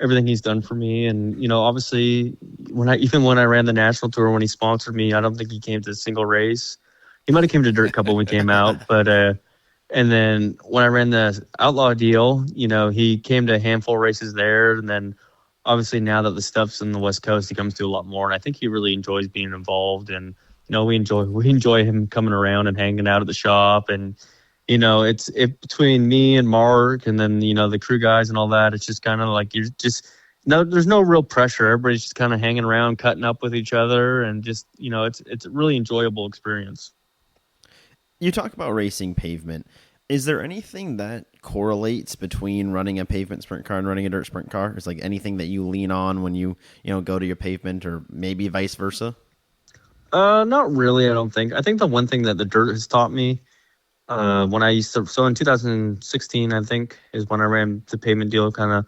everything he's done for me. And, obviously when I ran the national tour, when he sponsored me, I don't think he came to a single race. He might've came to Dirt Couple when we came out, but, and then when I ran the Outlaw deal, he came to a handful of races there. And then obviously now that the stuff's in the West Coast, he comes to a lot more. And I think he really enjoys being involved. And, we enjoy him coming around and hanging out at the shop. And, it's between me and Mark and then, the crew guys and all that. It's just kind of like there's no real pressure. Everybody's just kind of hanging around, cutting up with each other. And just, it's a really enjoyable experience. You talk about racing pavement. Is there anything that correlates between running a pavement sprint car and running a dirt sprint car? Is like anything that you lean on when you go to your pavement, or maybe vice versa? Not really, I don't think. I think the one thing that the dirt has taught me, when I used to, so in 2016, I think, is when I ran the pavement deal kind of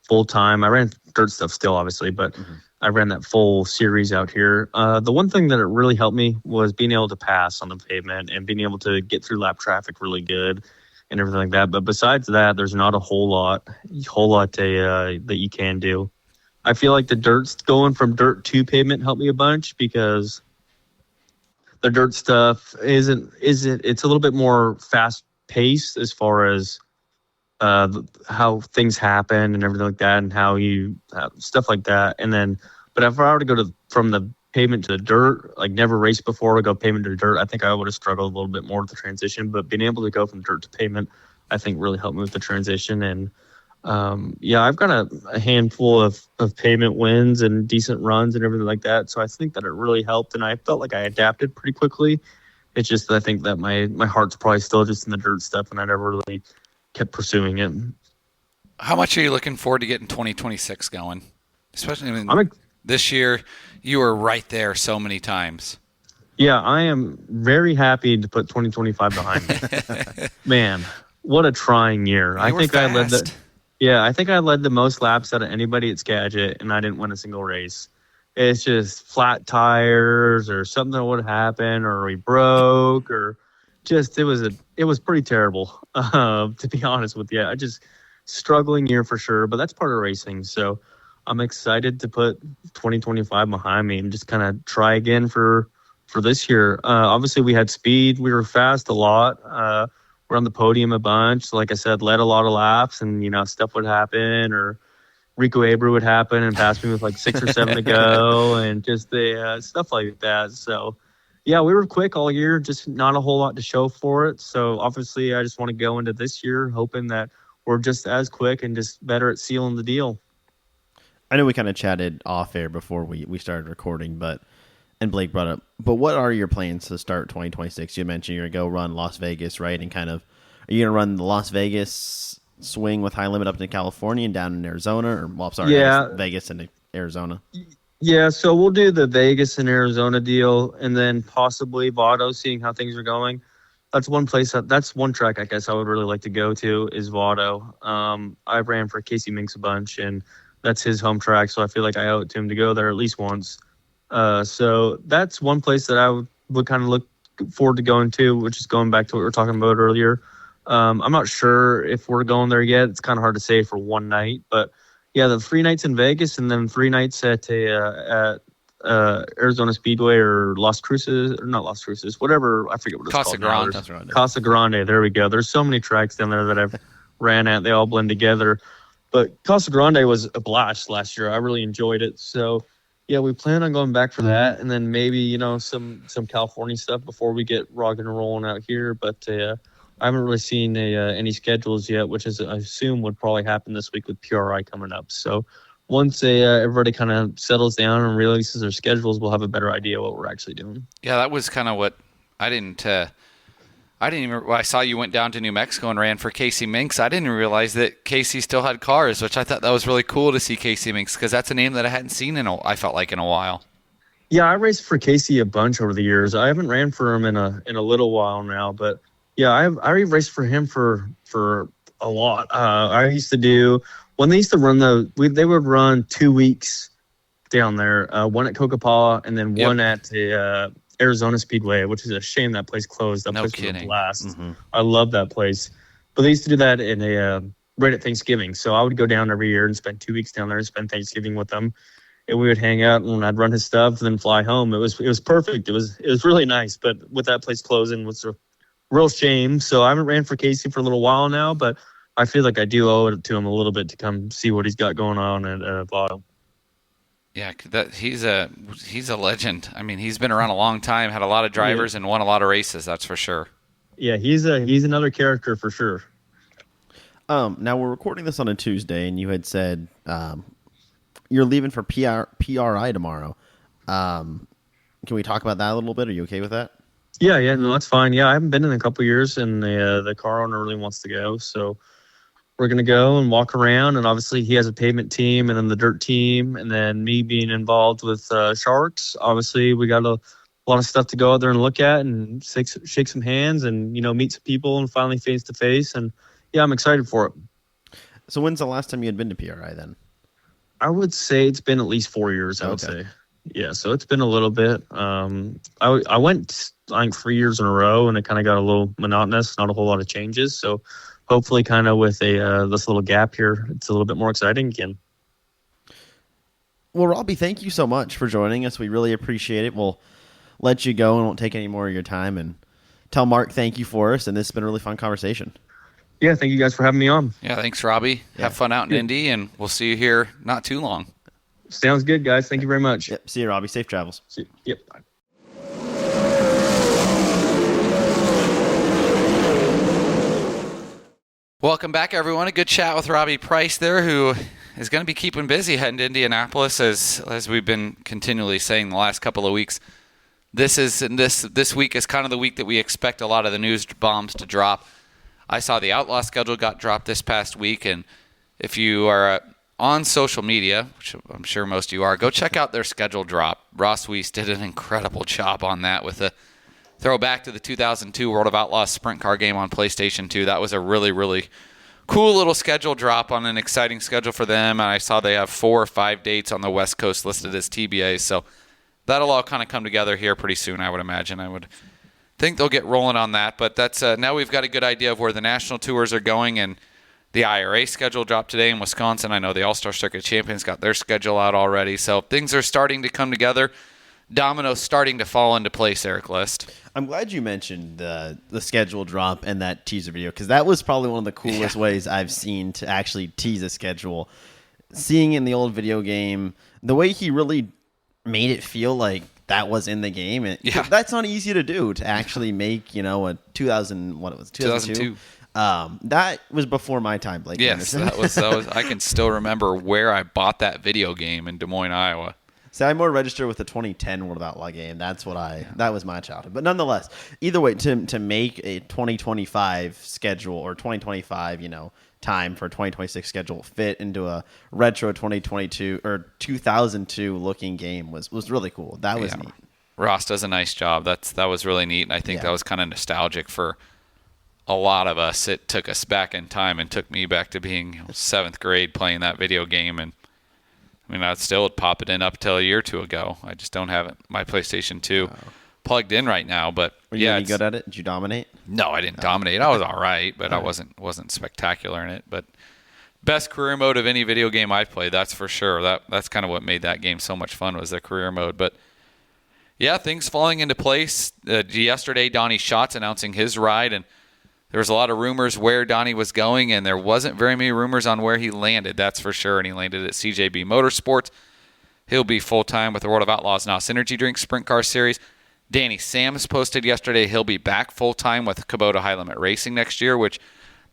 full time. I ran dirt stuff still, obviously, but I ran that full series out here. The one thing that it really helped me was being able to pass on the pavement and being able to get through lap traffic really good and everything like that. But besides that, there's not a whole lot that you can do. I feel like the dirt's going from dirt to pavement helped me a bunch, because the dirt stuff isn't it's a little bit more fast paced as far as how things happen and everything like that, and how you stuff like that. And then, but if I were to go from the pavement to the dirt, like never raced before, to go pavement to dirt, I think I would have struggled a little bit more with the transition. But being able to go from dirt to pavement, I think really helped me with the transition. And I've got a handful of pavement wins and decent runs and everything like that. So I think that it really helped, and I felt like I adapted pretty quickly. It's just that I think that my heart's probably still just in the dirt stuff, and I never really kept pursuing it. How much are you looking forward to getting 2026 going? Especially this year, you were right there so many times. Yeah, I am very happy to put 2025 behind me. Man, what a trying year. I think I led the most laps out of anybody at Skagit, and I didn't win a single race. It's just flat tires or something would happen, or we broke, or just it was pretty terrible, to be honest with you. I just struggling year for sure, but that's part of racing. So I'm excited to put 2025 behind me and just kind of try again for this year. Obviously, we had speed. We were fast a lot. We're on the podium a bunch. Like I said, led a lot of laps, and, stuff would happen, or Rico Abreu would happen and pass me with like 6 or 7 to go, and just the stuff like that. So, yeah, we were quick all year, just not a whole lot to show for it. So, obviously, I just want to go into this year hoping that we're just as quick and just better at sealing the deal. I know we kind of chatted off air before we started recording, and Blake brought up, but what are your plans to start 2026? You mentioned you're going to go run Las Vegas, right? And are you going to run the Las Vegas swing with high limit up to California and down in Arizona? Vegas and Arizona. Yeah, so we'll do the Vegas and Arizona deal, and then possibly Vado, seeing how things are going. That's one track I guess I would really like to go to, is Vado. I ran for Casey Minks a bunch, and that's his home track, so I feel like I owe it to him to go there at least once. So that's one place that I would kind of look forward to going to, which is going back to what we were talking about earlier. I'm not sure if we're going there yet. It's kind of hard to say for one night, but yeah, the 3 nights in Vegas and then 3 nights at Arizona Speedway or Las Cruces, or not Las Cruces, whatever. I forget what it's Casa called. Grande. Casa Grande. There we go. There's so many tracks down there that I've ran at. They all blend together. But Casa Grande was a blast last year. I really enjoyed it. So, yeah, we plan on going back for that, and then maybe some California stuff before we get rocking and rolling out here. But I haven't really seen any schedules yet, which is I assume would probably happen this week with PRI coming up. So once everybody kind of settles down and releases their schedules, we'll have a better idea what we're actually doing. Yeah, that was kind of what I didn't even. Well, I saw you went down to New Mexico and ran for Casey Minks. I didn't realize that Casey still had cars, which I thought that was really cool to see Casey Minks because that's a name that I hadn't seen I felt like in a while. Yeah, I raced for Casey a bunch over the years. I haven't ran for him in a little while now, but yeah, I raced for him for a lot. I used to do when they used to run they would run 2 weeks down there, one at Coca-Cola and then one at the Arizona Speedway, which is a shame that place closed. That place was a blast. Mm-hmm. I love that place. But they used to do that in right at Thanksgiving. So I would go down every year and spend 2 weeks down there and spend Thanksgiving with them. And we would hang out and I'd run his stuff and then fly home. It was perfect. It was really nice. But with that place closing was a real shame. So I haven't ran for Casey for a little while now, but I feel like I do owe it to him a little bit to come see what he's got going on at Vado. Yeah, he's a legend. I mean, he's been around a long time, had a lot of drivers, and won a lot of races. That's for sure. Yeah, he's another character for sure. Now we're recording this on a Tuesday, and you had said you're leaving for PRI tomorrow. Can we talk about that a little bit? Are you okay with that? Yeah, no, that's fine. Yeah, I haven't been in a couple of years, and the car owner really wants to go, so we're going to go and walk around, and obviously he has a pavement team and then the dirt team, and then me being involved with Sharks. Obviously, we got a lot of stuff to go out there and look at and shake some hands and, meet some people and finally face-to-face. And, yeah, I'm excited for it. So when's the last time you had been to PRI then? I would say it's been at least 4 years, I would say. Yeah, so it's been a little bit. I went, I think, 3 years in a row, and it kind of got a little monotonous, not a whole lot of changes. So hopefully kind of with this little gap here, it's a little bit more exciting again. Well, Robbie, thank you so much for joining us. We really appreciate it. We'll let you go and won't take any more of your time. And tell Mark thank you for us, and this has been a really fun conversation. Yeah, thank you guys for having me on. Yeah, thanks, Robbie. Yeah. Have fun out in Indy, and we'll see you here not too long. Sounds good, guys. Thank you very much. Yep. See you, Robbie. Safe travels. See you. Yep. Bye. Welcome back, everyone. A good chat with Robbie Price there, who is going to be keeping busy heading to Indianapolis, as we've been continually saying the last couple of weeks. This week is kind of the week that we expect a lot of the news bombs to drop. I saw the Outlaw schedule got dropped this past week, and if you are on social media, which I'm sure most of you are, go check out their schedule drop. Ross Weiss did an incredible job on that with a throwback to the 2002 World of Outlaws sprint car game on PlayStation 2. That was a really, really cool little schedule drop on an exciting schedule for them. And I saw they have 4 or 5 dates on the West Coast listed as TBAs. So that'll all kind of come together here pretty soon, I would imagine. I would think they'll get rolling on that. But that's now we've got a good idea of where the national tours are going. And the IRA schedule dropped today in Wisconsin. I know the All-Star Circuit Champions got their schedule out already. So things are starting to come together. Dominoes starting to fall into place, Erik List. I'm glad you mentioned the schedule drop and that teaser video, because that was probably one of the coolest ways I've seen to actually tease a schedule. Seeing in the old video game, the way he really made it feel like that was in the game. That's not easy to do, to actually make, a 2002. That was before my time, Blake. Yes, that was. I can still remember where I bought that video game in Des Moines, Iowa. See, I'm more registered with the 2010 World of Outlaw game. That was my childhood. But nonetheless, either way, to make a 2025 schedule or 2025, time for a 2026 schedule fit into a retro 2022 or 2002 looking game was really cool. That was neat. Ross does a nice job. That was really neat, and I think that was kind of nostalgic for a lot of us. It took us back in time and took me back to being 7th grade playing that video game. And I mean, I still would pop it in up till a year or two ago. I just don't have my PlayStation 2 plugged in right now. But were you any good at it? Did you dominate? No, I didn't dominate. I was all right, but I wasn't spectacular in it. But best career mode of any video game I've played, that's for sure. That's kind of what made that game so much fun, was the career mode. But yeah, things falling into place. Yesterday, Donnie Schatz announcing his ride, and there was a lot of rumors where Donnie was going, and there wasn't very many rumors on where he landed, that's for sure. And he landed at CJB Motorsports. He'll be full-time with the World of Outlaws NOS Energy Drink Sprint Car Series. Danny Sams posted yesterday he'll be back full-time with Kubota High Limit Racing next year, which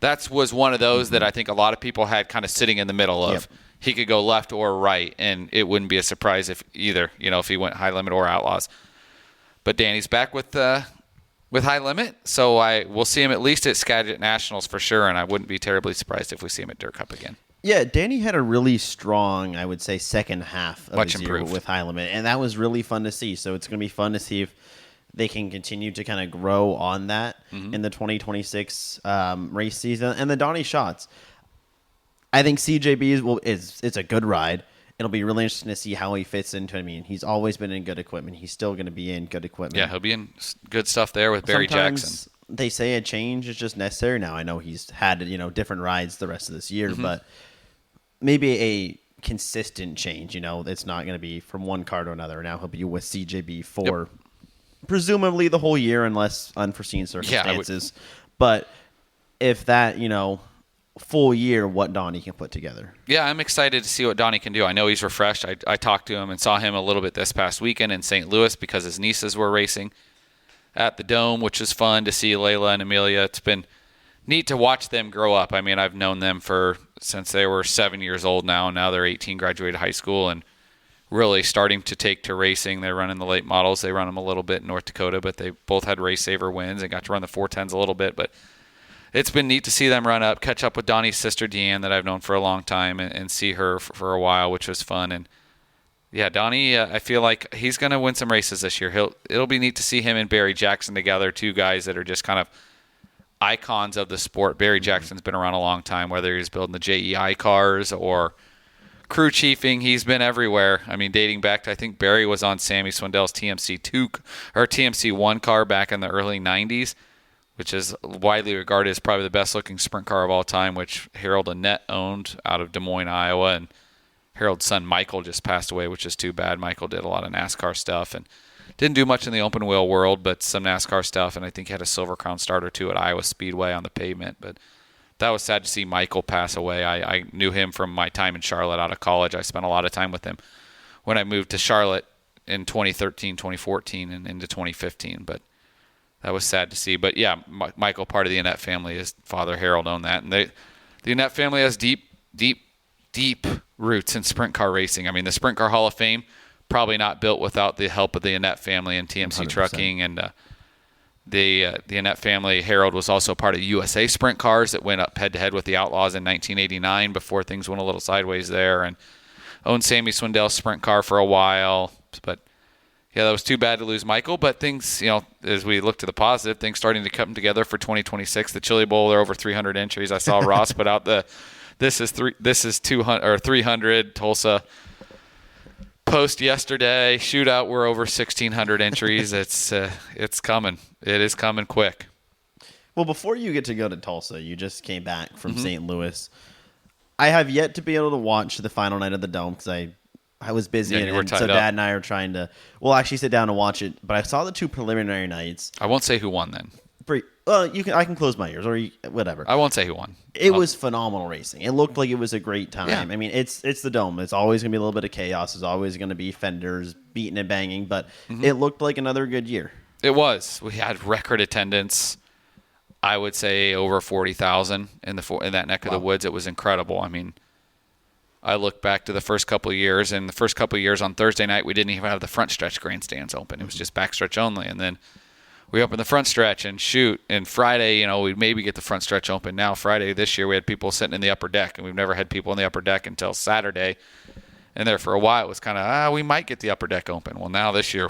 that was one of those that I think a lot of people had kind of sitting in the middle of. He could go left or right, and it wouldn't be a surprise if either, if he went High Limit or Outlaws. But Danny's back with High Limit, so we'll see him at least at Skagit Nationals for sure, and I wouldn't be terribly surprised if we see him at Dirt Cup again. Yeah, Danny had a really strong, I would say, second half of his year with High Limit, and that was really fun to see. So it's going to be fun to see if they can continue to kind of grow on that in the 2026 race season. And the Donnie Schatz, I think CJB it's a good ride. It'll be really interesting to see how he fits into it. I mean, he's always been in good equipment. He's still going to be in good equipment. Yeah, he'll be in good stuff there with Barry Jackson. They say a change is just necessary. Now, I know he's had different rides the rest of this year, but maybe a consistent change. It's not going to be from one car to another. Now he'll be with CJB for presumably the whole year, unless unforeseen circumstances. But if that, full year, what Donnie can put together. Yeah, I'm excited to see what Donnie can do. I know he's refreshed. I talked to him and saw him a little bit this past weekend in St. Louis because his nieces were racing at the Dome, which is fun to see Layla and Amelia. It's been neat to watch them grow up. I mean, I've known them since they were 7 years old now. Now they're 18, graduated high school, and really starting to take to racing. They're running the late models. They run them a little bit in North Dakota, but they both had Race Saver wins and got to run the 410s a little bit. But it's been neat to see them run up, catch up with Donnie's sister, Deanne, that I've known for a long time, and see her for a while, which was fun. And yeah, Donnie, I feel like he's going to win some races this year. It'll be neat to see him and Barry Jackson together, two guys that are just kind of icons of the sport. Barry Jackson's been around a long time, whether he's building the JEI cars or crew chiefing. He's been everywhere. I mean, dating back to, I think Barry was on Sammy Swindell's TMC2 or TMC1 car back in the early 90s, which is widely regarded as probably the best looking sprint car of all time, which Harold Annette owned out of Des Moines, Iowa. And Harold's son Michael just passed away, which is too bad. Michael did a lot of NASCAR stuff and didn't do much in the open wheel world, but some NASCAR stuff, and I think he had a Silver Crown starter too at Iowa Speedway on the pavement. But that was sad to see Michael pass away. I knew him from my time in Charlotte out of college. I spent a lot of time with him when I moved to Charlotte in 2013, 2014, and into 2015. But that was sad to see. But yeah, Michael, part of the Annette family. His father Harold owned that, and the Annette family has deep roots in sprint car racing. I mean, the Sprint Car Hall of Fame probably not built without the help of the Annette family and TMC 100%. Trucking, and the Annette family. Harold was also part of USA Sprint Cars that went up head-to-head with the Outlaws in 1989 before things went a little sideways there, and owned Sammy Swindell's sprint car for a while. But yeah, that was too bad to lose Michael. But things, as we look to the positive, things starting to come together for 2026. The Chili Bowl, they're over 300 entries. I saw Ross put out this is 200 or 300 Tulsa post yesterday. Shootout, we're over 1,600 entries. It's coming. It is coming quick. Well, before you get to go to Tulsa, you just came back from St. Louis. I have yet to be able to watch the final night of the Dome because I was busy, and so Dad and I are trying to actually sit down and watch it. But I saw the two preliminary nights. I won't say who won then. Well, I can close my ears or whatever. I won't say who won. It was phenomenal racing. It looked like it was a great time. Yeah. I mean, it's the Dome. It's always going to be a little bit of chaos. There's always going to be fenders beating and banging, but it looked like another good year. It was. We had record attendance. I would say over 40,000 in that neck of the woods. It was incredible. I mean, I look back to the first couple of years, and the first couple of years on Thursday night, we didn't even have the front stretch grandstands open. It was just backstretch only, and then we opened the front stretch and Friday, we'd maybe get the front stretch open. Now Friday this year, we had people sitting in the upper deck, and we've never had people in the upper deck until Saturday. And there for a while, it was kind of, we might get the upper deck open. Well, now this year,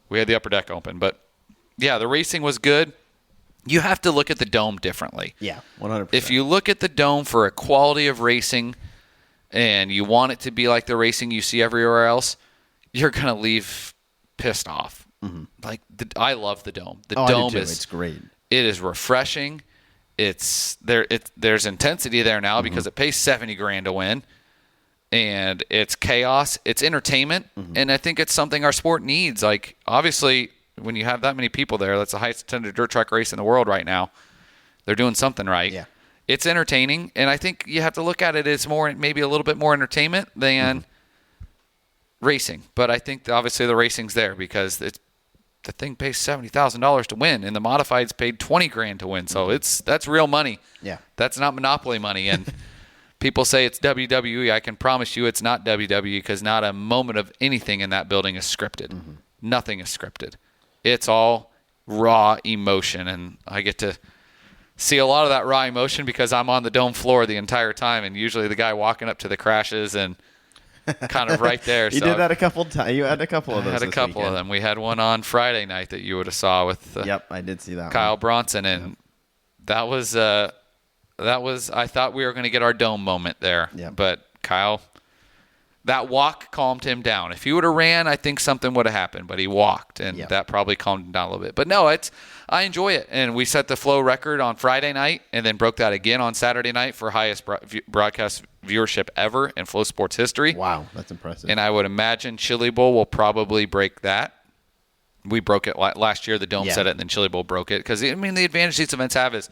we had the upper deck open. But yeah, the racing was good. You have to look at the Dome differently. Yeah, 100%. If you look at the Dome for a quality of racing and you want it to be like the racing you see everywhere else, you're going to leave pissed off. Mm-hmm. I love the Dome. The Dome it's great. It is refreshing. there's intensity there now because it pays $70,000 to win, and it's chaos, it's entertainment, and I think it's something our sport needs. Like, obviously, when you have that many people there, that's the highest attended dirt track race in the world right now. They're doing something right. Yeah. It's entertaining, and I think you have to look at it as maybe a little bit more entertainment than racing. But I think obviously the racing's there because the thing pays $70,000 to win, and the modifieds paid $20,000 to win. So that's real money. Yeah. That's not monopoly money. And people say it's WWE. I can promise you it's not WWE because not a moment of anything in that building is scripted. Nothing is scripted. It's all raw emotion, and I get to see a lot of that raw emotion because I'm on the dome floor the entire time, and usually the guy walking up to the crashes and kind of right there. You did that a couple times. You had a couple of those. I had a couple of them. We had one on Friday night that you would have saw with yep, I did see that Kyle one. Bronson, and that was I thought we were going to get our dome moment there. Yep. But Kyle, that walk calmed him down. If he would have ran, I think something would have happened, but he walked, and that probably calmed him down a little bit. But no, I enjoy it, and we set the flow record on Friday night and then broke that again on Saturday night for highest broadcast viewership ever in Flow Sports history. Wow, that's impressive. And I would imagine Chili Bowl will probably break that. We broke it last year. The Dome set it, and then Chili Bowl broke it. Because, I mean, the advantage these events have is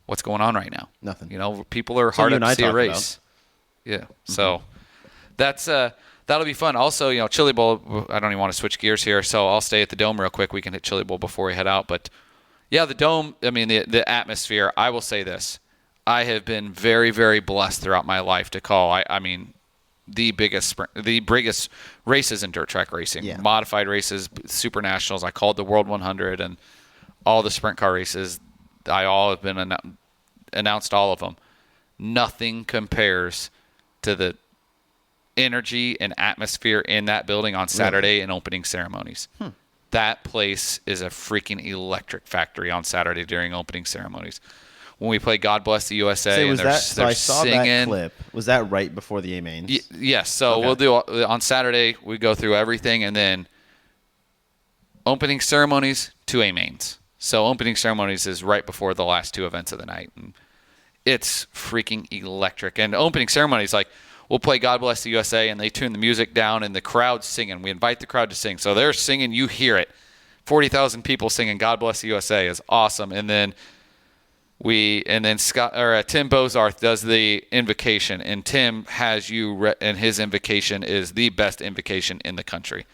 what's going on right now. Nothing. You know, people are hard up to see a race. Yeah. So that's that'll be fun. Also, you know, Chili Bowl, I don't even want to switch gears here, so I'll stay at the Dome real quick. We can hit Chili Bowl before we head out. But, yeah, the Dome, I mean, the atmosphere, I will say this. I have been very, very blessed throughout my life to call, I mean, the biggest races in dirt track racing, modified races, super nationals. I called the World 100 and all the sprint car races. I all have been announced all of them. Nothing compares to the energy and atmosphere in that building on Saturday and opening ceremonies. That place is a freaking electric factory on Saturday during opening ceremonies. When we play God Bless the USA, and they're I saw singing. that clip. Was that right before the A-mains? Yes. So we'll do on Saturday. We go through everything, and then opening ceremonies to A-mains. So opening ceremonies is right before the last two events of the night, and it's freaking electric. And opening ceremonies, like we'll play God Bless the USA, and they tune the music down, and the crowd's singing. We invite the crowd to sing, so they're singing. You hear it. 40,000 people singing God Bless the USA is awesome, and then. Tim Bozarth does the invocation, and Tim has you, and his invocation is the best invocation in the country.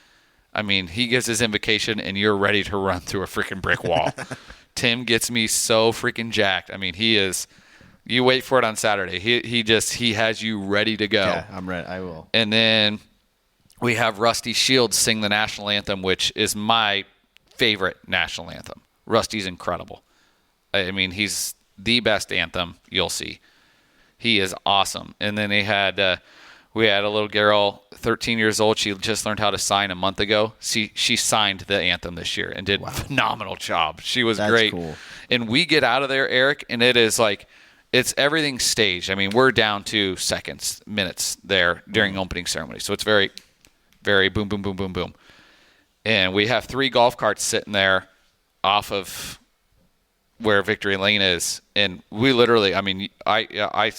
I mean, he gives his invocation, and you're ready to run through a freaking brick wall. Tim gets me so freaking jacked. I mean, he is. You wait for it on Saturday. He has you ready to go. Yeah, I'm ready. I will. And then we have Rusty Shields sing the national anthem, which is my favorite national anthem. Rusty's incredible. I mean, he's the best anthem you'll see. He is awesome. And then we had a little girl, 13 years old. She just learned how to sign a month ago. She signed the anthem this year and did a phenomenal job. She was great. Cool. And we get out of there, Eric, and it is like it's everything staged. I mean, we're down to minutes there during opening ceremony. So it's very, very boom, boom, boom, boom, boom. And we have 3 golf carts sitting there off of where Victory Lane is, and we literally, I mean, I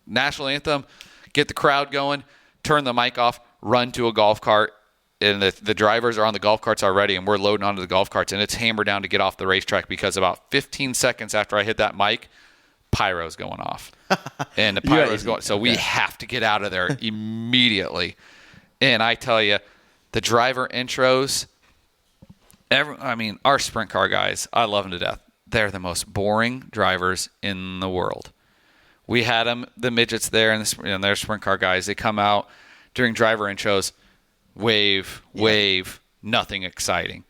national anthem, get the crowd going, turn the mic off, run to a golf cart, and the drivers are on the golf carts already, and we're loading onto the golf carts, and it's hammered down to get off the racetrack because about 15 seconds after I hit that mic, pyro's going off, and the pyro's going, so we have to get out of there immediately. And I tell you, the driver intros. Our sprint car guys, I love them to death. They're the most boring drivers in the world. We had them, the midgets there, and they're sprint car guys. They come out during driver intros, wave, nothing exciting.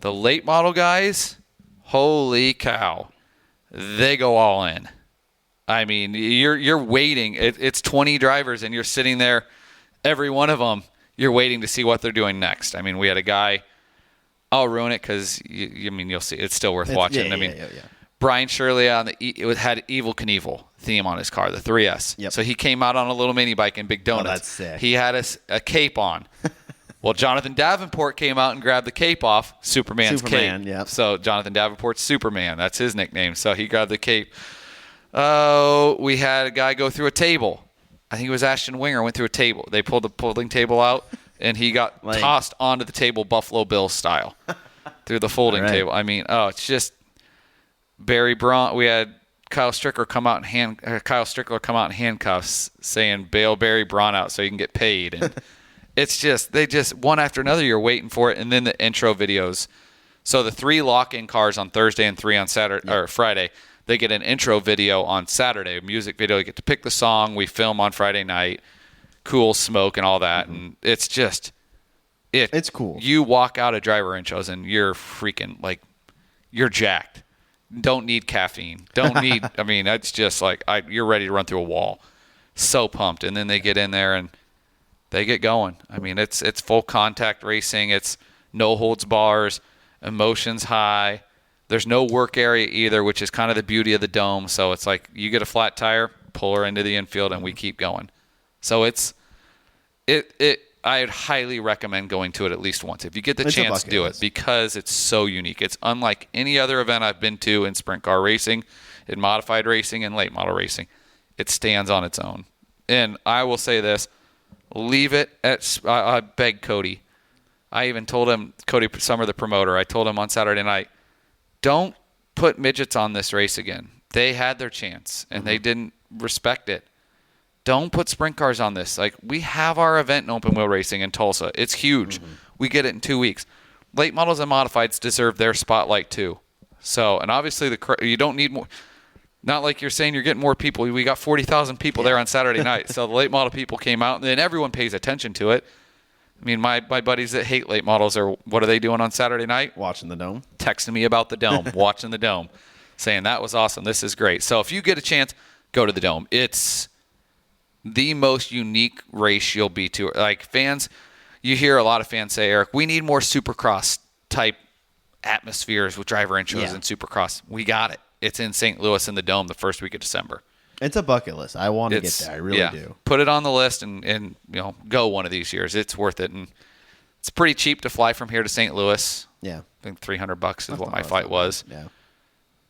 The late model guys, holy cow, they go all in. I mean, you're waiting. It's 20 drivers, and you're sitting there, every one of them, you're waiting to see what they're doing next. I mean, we had a guy. I'll ruin it because you'll see. It's still worth watching. Brian Shirley had Evel Knievel theme on his car, the 3S. Yep. So he came out on a little mini bike in Big Donuts. Oh, that's sick. He had a cape on, Well, Jonathan Davenport came out and grabbed the cape off Superman's Superman, cape. yep. So Jonathan Davenport's Superman. That's his nickname. So he grabbed the cape. Oh, we had a guy go through a table. I think it was Ashton Winger went through a table. They pulled the folding table out, and he got tossed onto the table Buffalo Bills style through the folding table. I mean, it's just Barry Braun. We had Kyle Strickler come out in handcuffs saying bail Barry Braun out so he can get paid. And it's just they just one after another. You're waiting for it, and then the intro videos. So the 3 lock-in cars on Thursday and 3 on Saturday or Friday. They get an intro video on Saturday, a music video. You get to pick the song. We film on Friday night, cool smoke and all that. And it's just, it's cool. You walk out of driver intros and you're freaking you're jacked. Don't need caffeine. Don't need, I mean, it's just you're ready to run through a wall. So pumped. And then they get in there and they get going. I mean, it's full contact racing. It's no holds bars, emotions high. There's no work area either, which is kind of the beauty of the dome. So it's like you get a flat tire, pull her into the infield, and we keep going. So I'd highly recommend going to it at least once. If you get the chance, do it because it's so unique. It's unlike any other event I've been to in sprint car racing, in modified racing, and late model racing. It stands on its own. And I will say this, leave it at – I begged Cody. I even told him, Cody Summer, the promoter, I told him on Saturday night, don't put midgets on this race again. They had their chance, and they didn't respect it. Don't put sprint cars on this. We have our event in open wheel racing in Tulsa. It's huge. We get it in 2 weeks. Late models and modifieds deserve their spotlight too. So, and obviously you don't need more. Not like you're saying you're getting more people. We got 40,000 people there on Saturday night. So the late model people came out, and then everyone pays attention to it. I mean, my buddies that hate late models what are they doing on Saturday night? Watching the dome. Texting me about the dome, watching the dome, saying that was awesome. This is great. So if you get a chance, go to the dome. It's the most unique race you'll be to. Fans, you hear a lot of fans say, Eric, we need more Supercross type atmospheres with driver intros and Supercross. We got it. It's in St. Louis in the dome the first week of December. It's a bucket list. I want to get there. I really do. Put it on the list and go one of these years. It's worth it. And it's pretty cheap to fly from here to St. Louis. Yeah. I think $300 is what my flight was. Yeah.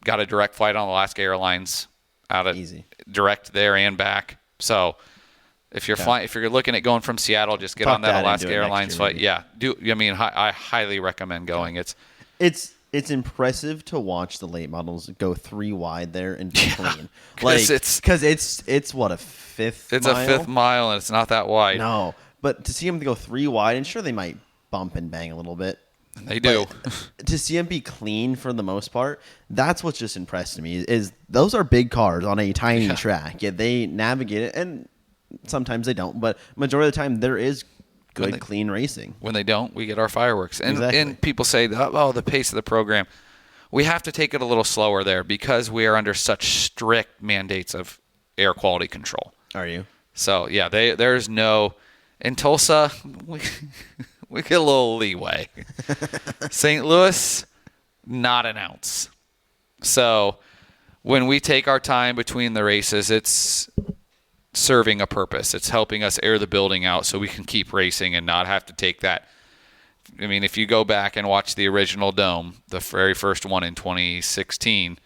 Got a direct flight on Alaska Airlines out of direct there and back. So if you're if you're looking at going from Seattle, just get on that Alaska Airlines flight. Yeah. I highly recommend going. It's impressive to watch the late models go 3 wide there and be clean. Because it's what, a fifth mile? It's a fifth mile, and it's not that wide. No, but to see them go 3 wide, and sure, they might bump and bang a little bit. They do. To see them be clean for the most part, that's what's just impressed me, is those are big cars on a tiny track. Yet they navigate it, and sometimes they don't, but majority of the time there is good, clean racing. When they don't, we get our fireworks. And people say, the pace of the program. We have to take it a little slower there because we are under such strict mandates of air quality control. Are you? So, yeah, there's no – in Tulsa, we get a little leeway. St. Louis, not an ounce. So when we take our time between the races, it's – serving a purpose. It's helping us air the building out so we can keep racing and not have to take that. I mean, if you go back and watch the original dome, the very first one in 2016,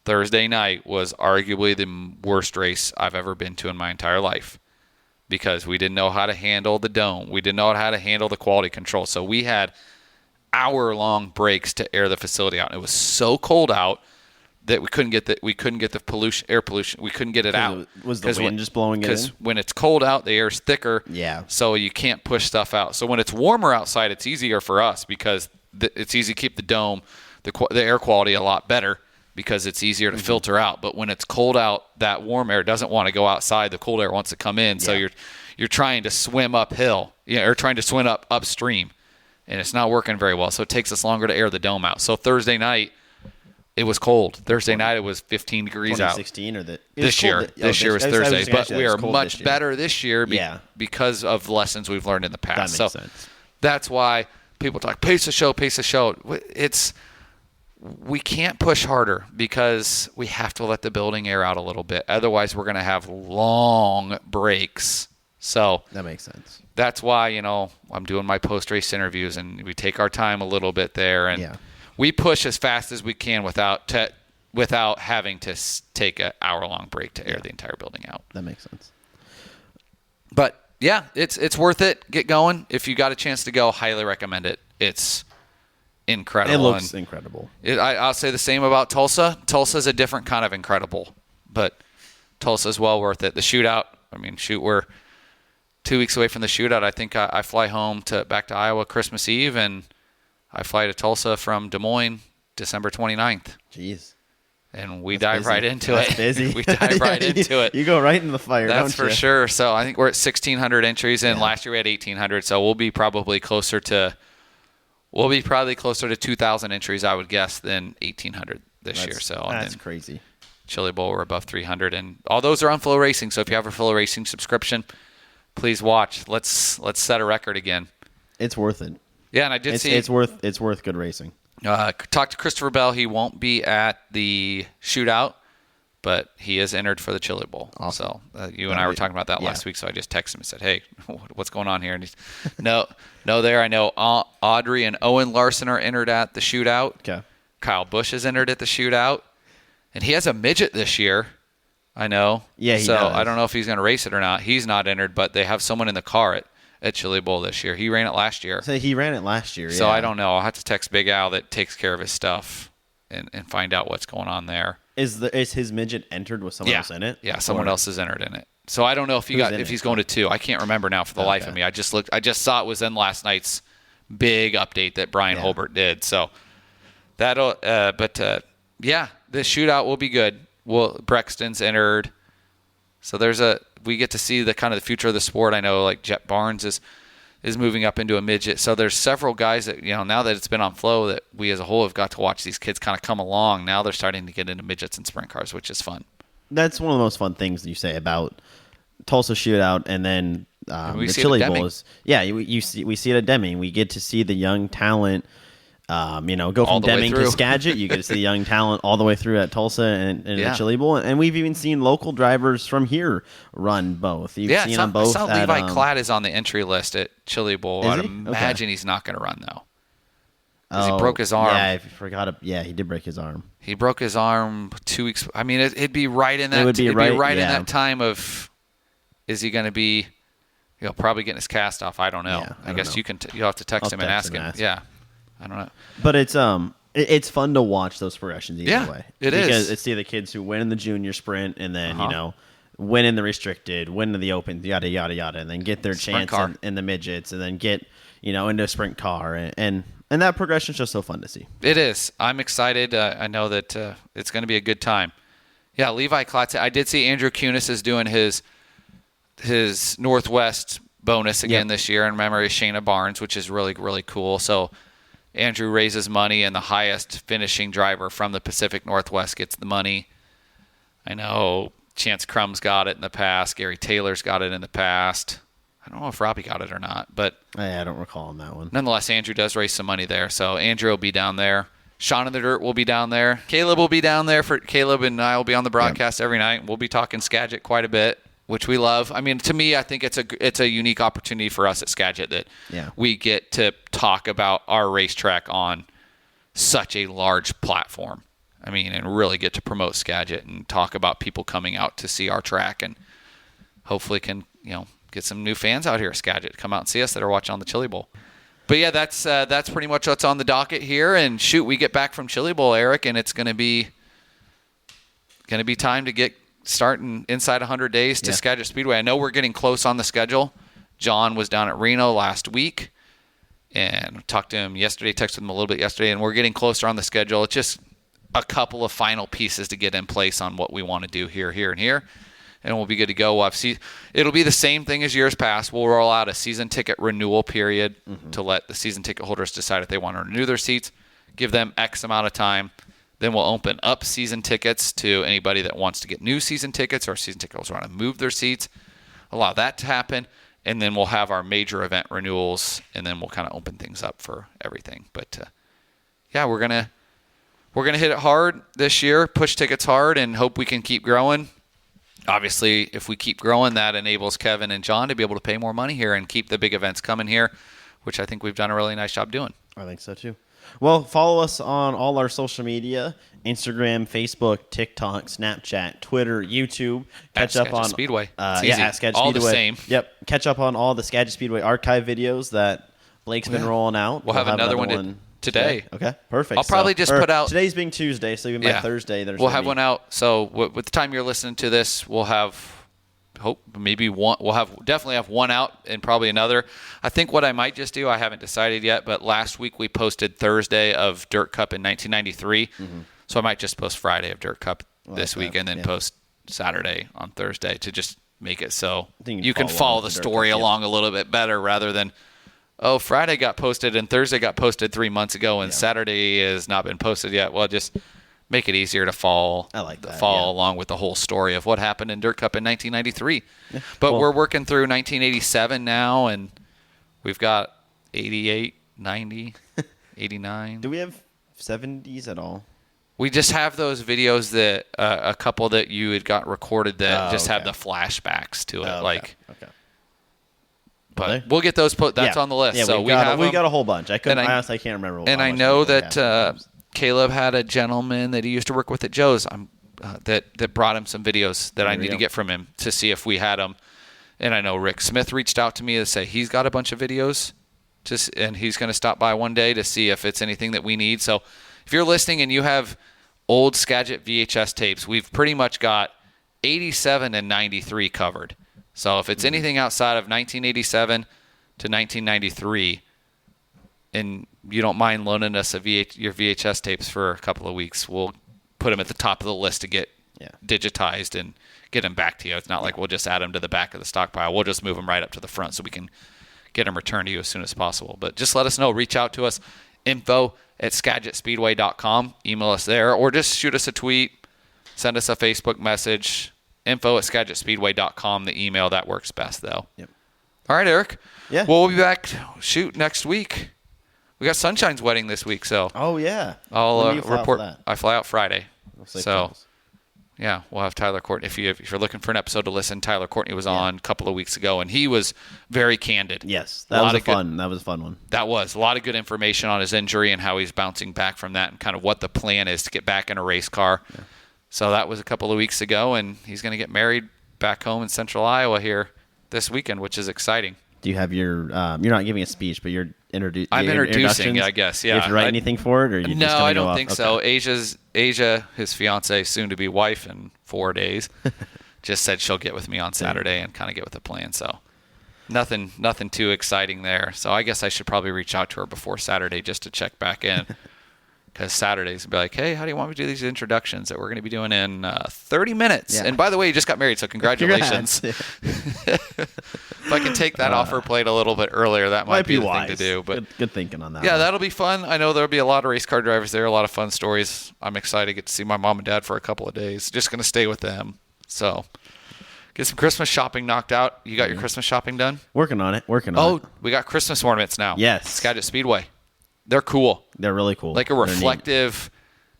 Thursday night was arguably the worst race I've ever been to in my entire life because we didn't know how to handle the dome. We didn't know how to handle the quality control. So we had hour-long breaks to air the facility out. And it was so cold out that we couldn't get the air pollution. We couldn't get it out. Was the wind just blowing it in? Because when it's cold out, the air's thicker. Yeah. So you can't push stuff out. So when it's warmer outside, it's easier for us because it's easy to keep the dome, the air quality a lot better because it's easier to filter out. But when it's cold out, that warm air doesn't want to go outside. The cold air wants to come in. So you're trying to swim uphill, or trying to swim upstream, and it's not working very well. So it takes us longer to air the dome out. So Thursday night, it was cold. Thursday night, it was 15 degrees out. 2016 or this year? This year was Thursday, but we are much better this year because of lessons we've learned in the past. That makes sense. That's why people talk pace of show. We can't push harder because we have to let the building air out a little bit. Otherwise, we're going to have long breaks. So that makes sense. that's why, I'm doing my post-race interviews, and we take our time a little bit there, and we push as fast as we can without having to take an hour-long break to air the entire building out. That makes sense. But yeah, it's worth it. Get going. If you got a chance to go, highly recommend it. It's incredible. It looks incredible. I'll say the same about Tulsa. Tulsa's a different kind of incredible, but Tulsa's well worth it. The shootout, we're 2 weeks away from the shootout. I think I fly home back to Iowa Christmas Eve, and I fly to Tulsa from Des Moines December 29th. Jeez. And we That's dive busy. right into That's it. Busy. We dive right into it. You go right in the fire, That's don't for you? sure. So I think we're at 1,600 entries, and last year we had 1,800. So we'll be probably closer to 2,000 entries, I would guess, than 1,800 this year. So that's crazy. Chili Bowl, we're above 300, and all those are on Flow Racing. So if you have a Flow Racing subscription, please watch. Let's set a record again. It's worth it. Yeah, and I did see it's worth good racing. Talk to Christopher Bell. He won't be at the shootout, but he is entered for the Chili Bowl. Awesome. So you and I were talking about that last week, so I just texted him and said, hey, what's going on here? And he's, no there. I know Audrey and Owen Larson are entered at the shootout. Okay. Kyle Busch is entered at the shootout. And he has a midget this year, I know. Yeah, he So does. I don't know if he's going to race it or not. He's not entered, but they have someone in the car at Chili Bowl this year. He ran it last year. So he ran it last year, So I don't know. I'll have to text Big Al that takes care of his stuff and find out what's going on there. Is his midget entered with someone else in it? Yeah, someone else is entered in it. So I don't know if he's going to 2. I can't remember now for the life of me. I just saw it was in last night's big update that Brian Holbert did. So that'll this shootout will be good. Brexton's entered. So we get to see the kind of the future of the sport. I know like Jet Barnes is moving up into a midget. So there's several guys that, now that it's been on Flow, that we as a whole have got to watch these kids kind of come along. Now they're starting to get into midgets and sprint cars, which is fun. That's one of the most fun things you say about Tulsa shootout, and then the Chili Bowl is we see it at Deming. We get to see the young talent. Go from Deming to Skagit. You get to see the young talent all the way through at Tulsa and the Chili Bowl. And we've even seen local drivers from here run both. You've seen them both. I saw Levi Klatt is on the entry list at Chili Bowl. I'd imagine he's not going to run, though. Because he broke his arm. Yeah, I forgot. He did break his arm. He broke his arm 2 weeks. It'd be right in that. It would be right in that time of. Is he going to be? Probably getting his cast off. I don't know. Yeah, I guess you can. You'll have to text him and ask him. Yeah. I don't know. But it's fun to watch those progressions either way. It is. Because it's the kids who win in the junior sprint and then, win in the restricted, win in the open, yada, yada, yada, and then get their chance in the midgets and then get, into a sprint car. And that progression is just so fun to see. It is. I'm excited. I know that it's going to be a good time. Yeah, Levi Klotz. I did see Andrew Kunis is doing his Northwest bonus again this year in memory of Shayna Barnes, which is really, really cool. So Andrew raises money, and the highest finishing driver from the Pacific Northwest gets the money. I know Chance Crum's got it in the past. Gary Taylor's got it in the past. I don't know if Robbie got it or not, but I don't recall on that one. Nonetheless, Andrew does raise some money there. So Andrew will be down there. Sean in the Dirt will be down there. Caleb will be down there. Caleb and I will be on the broadcast every night. We'll be talking Skagit quite a bit, which we love. To me, I think it's a unique opportunity for us at Skagit that we get to talk about our racetrack on such a large platform. And really get to promote Skagit and talk about people coming out to see our track, and hopefully can get some new fans out here at Skagit to come out and see us that are watching on the Chili Bowl. But yeah, that's pretty much what's on the docket here. And we get back from Chili Bowl, Erik, and it's going to be time to get starting inside 100 days to Skagit Speedway. I know we're getting close on the schedule. John was down at Reno last week and talked to him yesterday, texted him a little bit yesterday, and we're getting closer on the schedule. It's just a couple of final pieces to get in place on what we want to do here, and here. And we'll be good to go. It'll be the same thing as years past. We'll roll out a season ticket renewal period to let the season ticket holders decide if they want to renew their seats, give them X amount of time. Then we'll open up season tickets to anybody that wants to get new season tickets, or season ticket holders want to move their seats. Allow that to happen. And then we'll have our major event renewals, and then we'll kind of open things up for everything. But, we're going to hit it hard this year, push tickets hard, and hope we can keep growing. obviously, if we keep growing, that enables Kevin and John to be able to pay more money here and keep the big events coming here, which I think we've done a really nice job doing. I think so too. Well, follow us on all our social media: Instagram, Facebook, TikTok, Snapchat, Twitter, YouTube. Catch up on Speedway. At Skagit all Speedway. the same. Yep. Catch up on all the Skagit Speedway archive videos that Blake's been rolling out. We'll have another one today. Okay, perfect. I'll probably just put out. Today's being Tuesday, so even by Thursday, we'll have one out. So with the time you're listening to this, we'll have. Maybe one. We'll definitely have one out and probably another. I think what I might just do, I haven't decided yet, but last week we posted Thursday of Dirt Cup in 1993. So I might just post Friday of Dirt Cup this week and then post Saturday on Thursday to just make it so you can follow the story along a little bit better rather than, Friday got posted and Thursday got posted 3 months ago and Saturday has not been posted yet. Well, just make it easier to follow along with the whole story of what happened in Dirt Cup in 1993. Yeah. But we're working through 1987 now, and we've got 88, 90, 89. Do we have 70s at all? We just have those videos that a couple that you had got recorded that have the flashbacks to it. But we'll get those put. That's on the list. Yeah, so we got a whole bunch. I honestly can't remember. And I know that Caleb had a gentleman that he used to work with at Joe's that brought him some videos that I need to get from him to see if we had them. And I know Rick Smith reached out to me to say he's got a bunch of videos, and he's going to stop by one day to see if it's anything that we need. So if you're listening and you have old Skagit VHS tapes, we've pretty much got 87 and 93 covered. So if it's anything outside of 1987 to 1993, and you don't mind loaning us your VHS tapes for a couple of weeks, we'll put them at the top of the list to get digitized and get them back to you. It's not like we'll just add them to the back of the stockpile. We'll just move them right up to the front so we can get them returned to you as soon as possible. But just let us know. Reach out to us, info@skagitspeedway.com. Email us there, or just shoot us a tweet, send us a Facebook message, info@skagitspeedway.com, the email. That works best, though. Yep. All right, Eric. Yeah. Well, we'll be back, next week. We got Sunshine's wedding this week, so. Oh, yeah. I'll report. That? I fly out Friday. So, calls. yeah, we'll have Tyler Courtney. If you're looking for an episode to listen, Tyler Courtney was on a couple of weeks ago, and he was very candid. Yes, that was a fun one. That was a lot of good information on his injury and how he's bouncing back from that, and kind of what the plan is to get back in a race car. Yeah. So that was a couple of weeks ago, and he's going to get married back home in Central Iowa here this weekend, which is excited. Do you have your? You're not giving a speech, but you're introducing. I'm introducing, I guess. Yeah. Do you have to write anything for it, or you no? Just I don't think so. Asia, his fiance, soon to be wife in 4 days, just said she'll get with me on Saturday and kind of get with the plan. So nothing too exciting there. So I guess I should probably reach out to her before Saturday just to check back in. Because Saturdays, be like, hey, how do you want me to do these introductions that we're going to be doing in 30 minutes? Yeah. And by the way, you just got married, so congratulations. If I can take that off her plate a little bit earlier, that might be the thing to do. But good thinking on that. Yeah, that'll be fun. I know there'll be a lot of race car drivers there, a lot of fun stories. I'm excited to get to see my mom and dad for a couple of days. Just going to stay with them. So get some Christmas shopping knocked out. You got your Christmas shopping done? Working on it. Oh, we got Christmas ornaments now. Yes. Skagit Speedway. They're cool. They're really cool. Like a reflective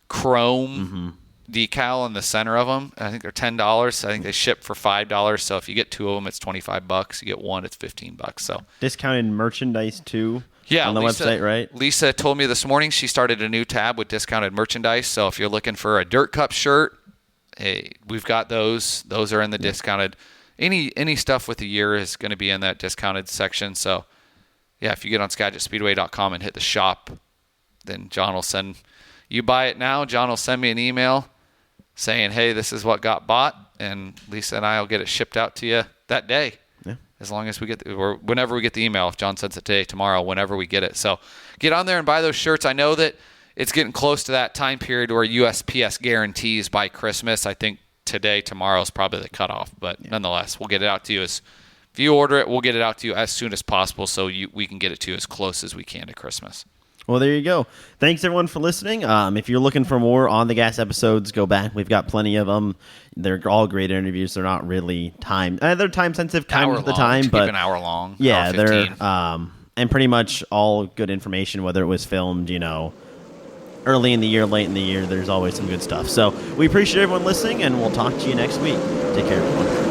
chrome decal in the center of them. I think they're $10. I think they ship for $5. So if you get two of them, it's $25. You get one, it's $15. So discounted merchandise too. Yeah, on the website, right? Lisa told me this morning she started a new tab with discounted merchandise. So if you're looking for a Dirt Cup shirt, hey, we've got those. Those are in the discounted. Any stuff with the year is going to be in that discounted section. So. Yeah, if you get on SkagitSpeedway.com and hit the shop, then John will send you buy it now. John will send me an email saying, hey, this is what got bought, and Lisa and I will get it shipped out to you that day. Yeah. As long as we get or whenever we get the email. If John sends it today, tomorrow, whenever we get it. So get on there and buy those shirts. I know that it's getting close to that time period where USPS guarantees by Christmas. I think tomorrow is probably the cutoff, but nonetheless, we'll get it out to you if you order it, we'll get it out to you as soon as possible so we can get it to you as close as we can to Christmas. Well, there you go. Thanks, everyone, for listening. If you're looking for more On the Gas episodes, go back. We've got plenty of them. They're all great interviews. They're not really they're time-sensitive kind of the time. But keep an hour long. Yeah, they're and pretty much all good information, whether it was filmed, early in the year, late in the year, there's always some good stuff. So we appreciate everyone listening, and we'll talk to you next week. Take care, everyone.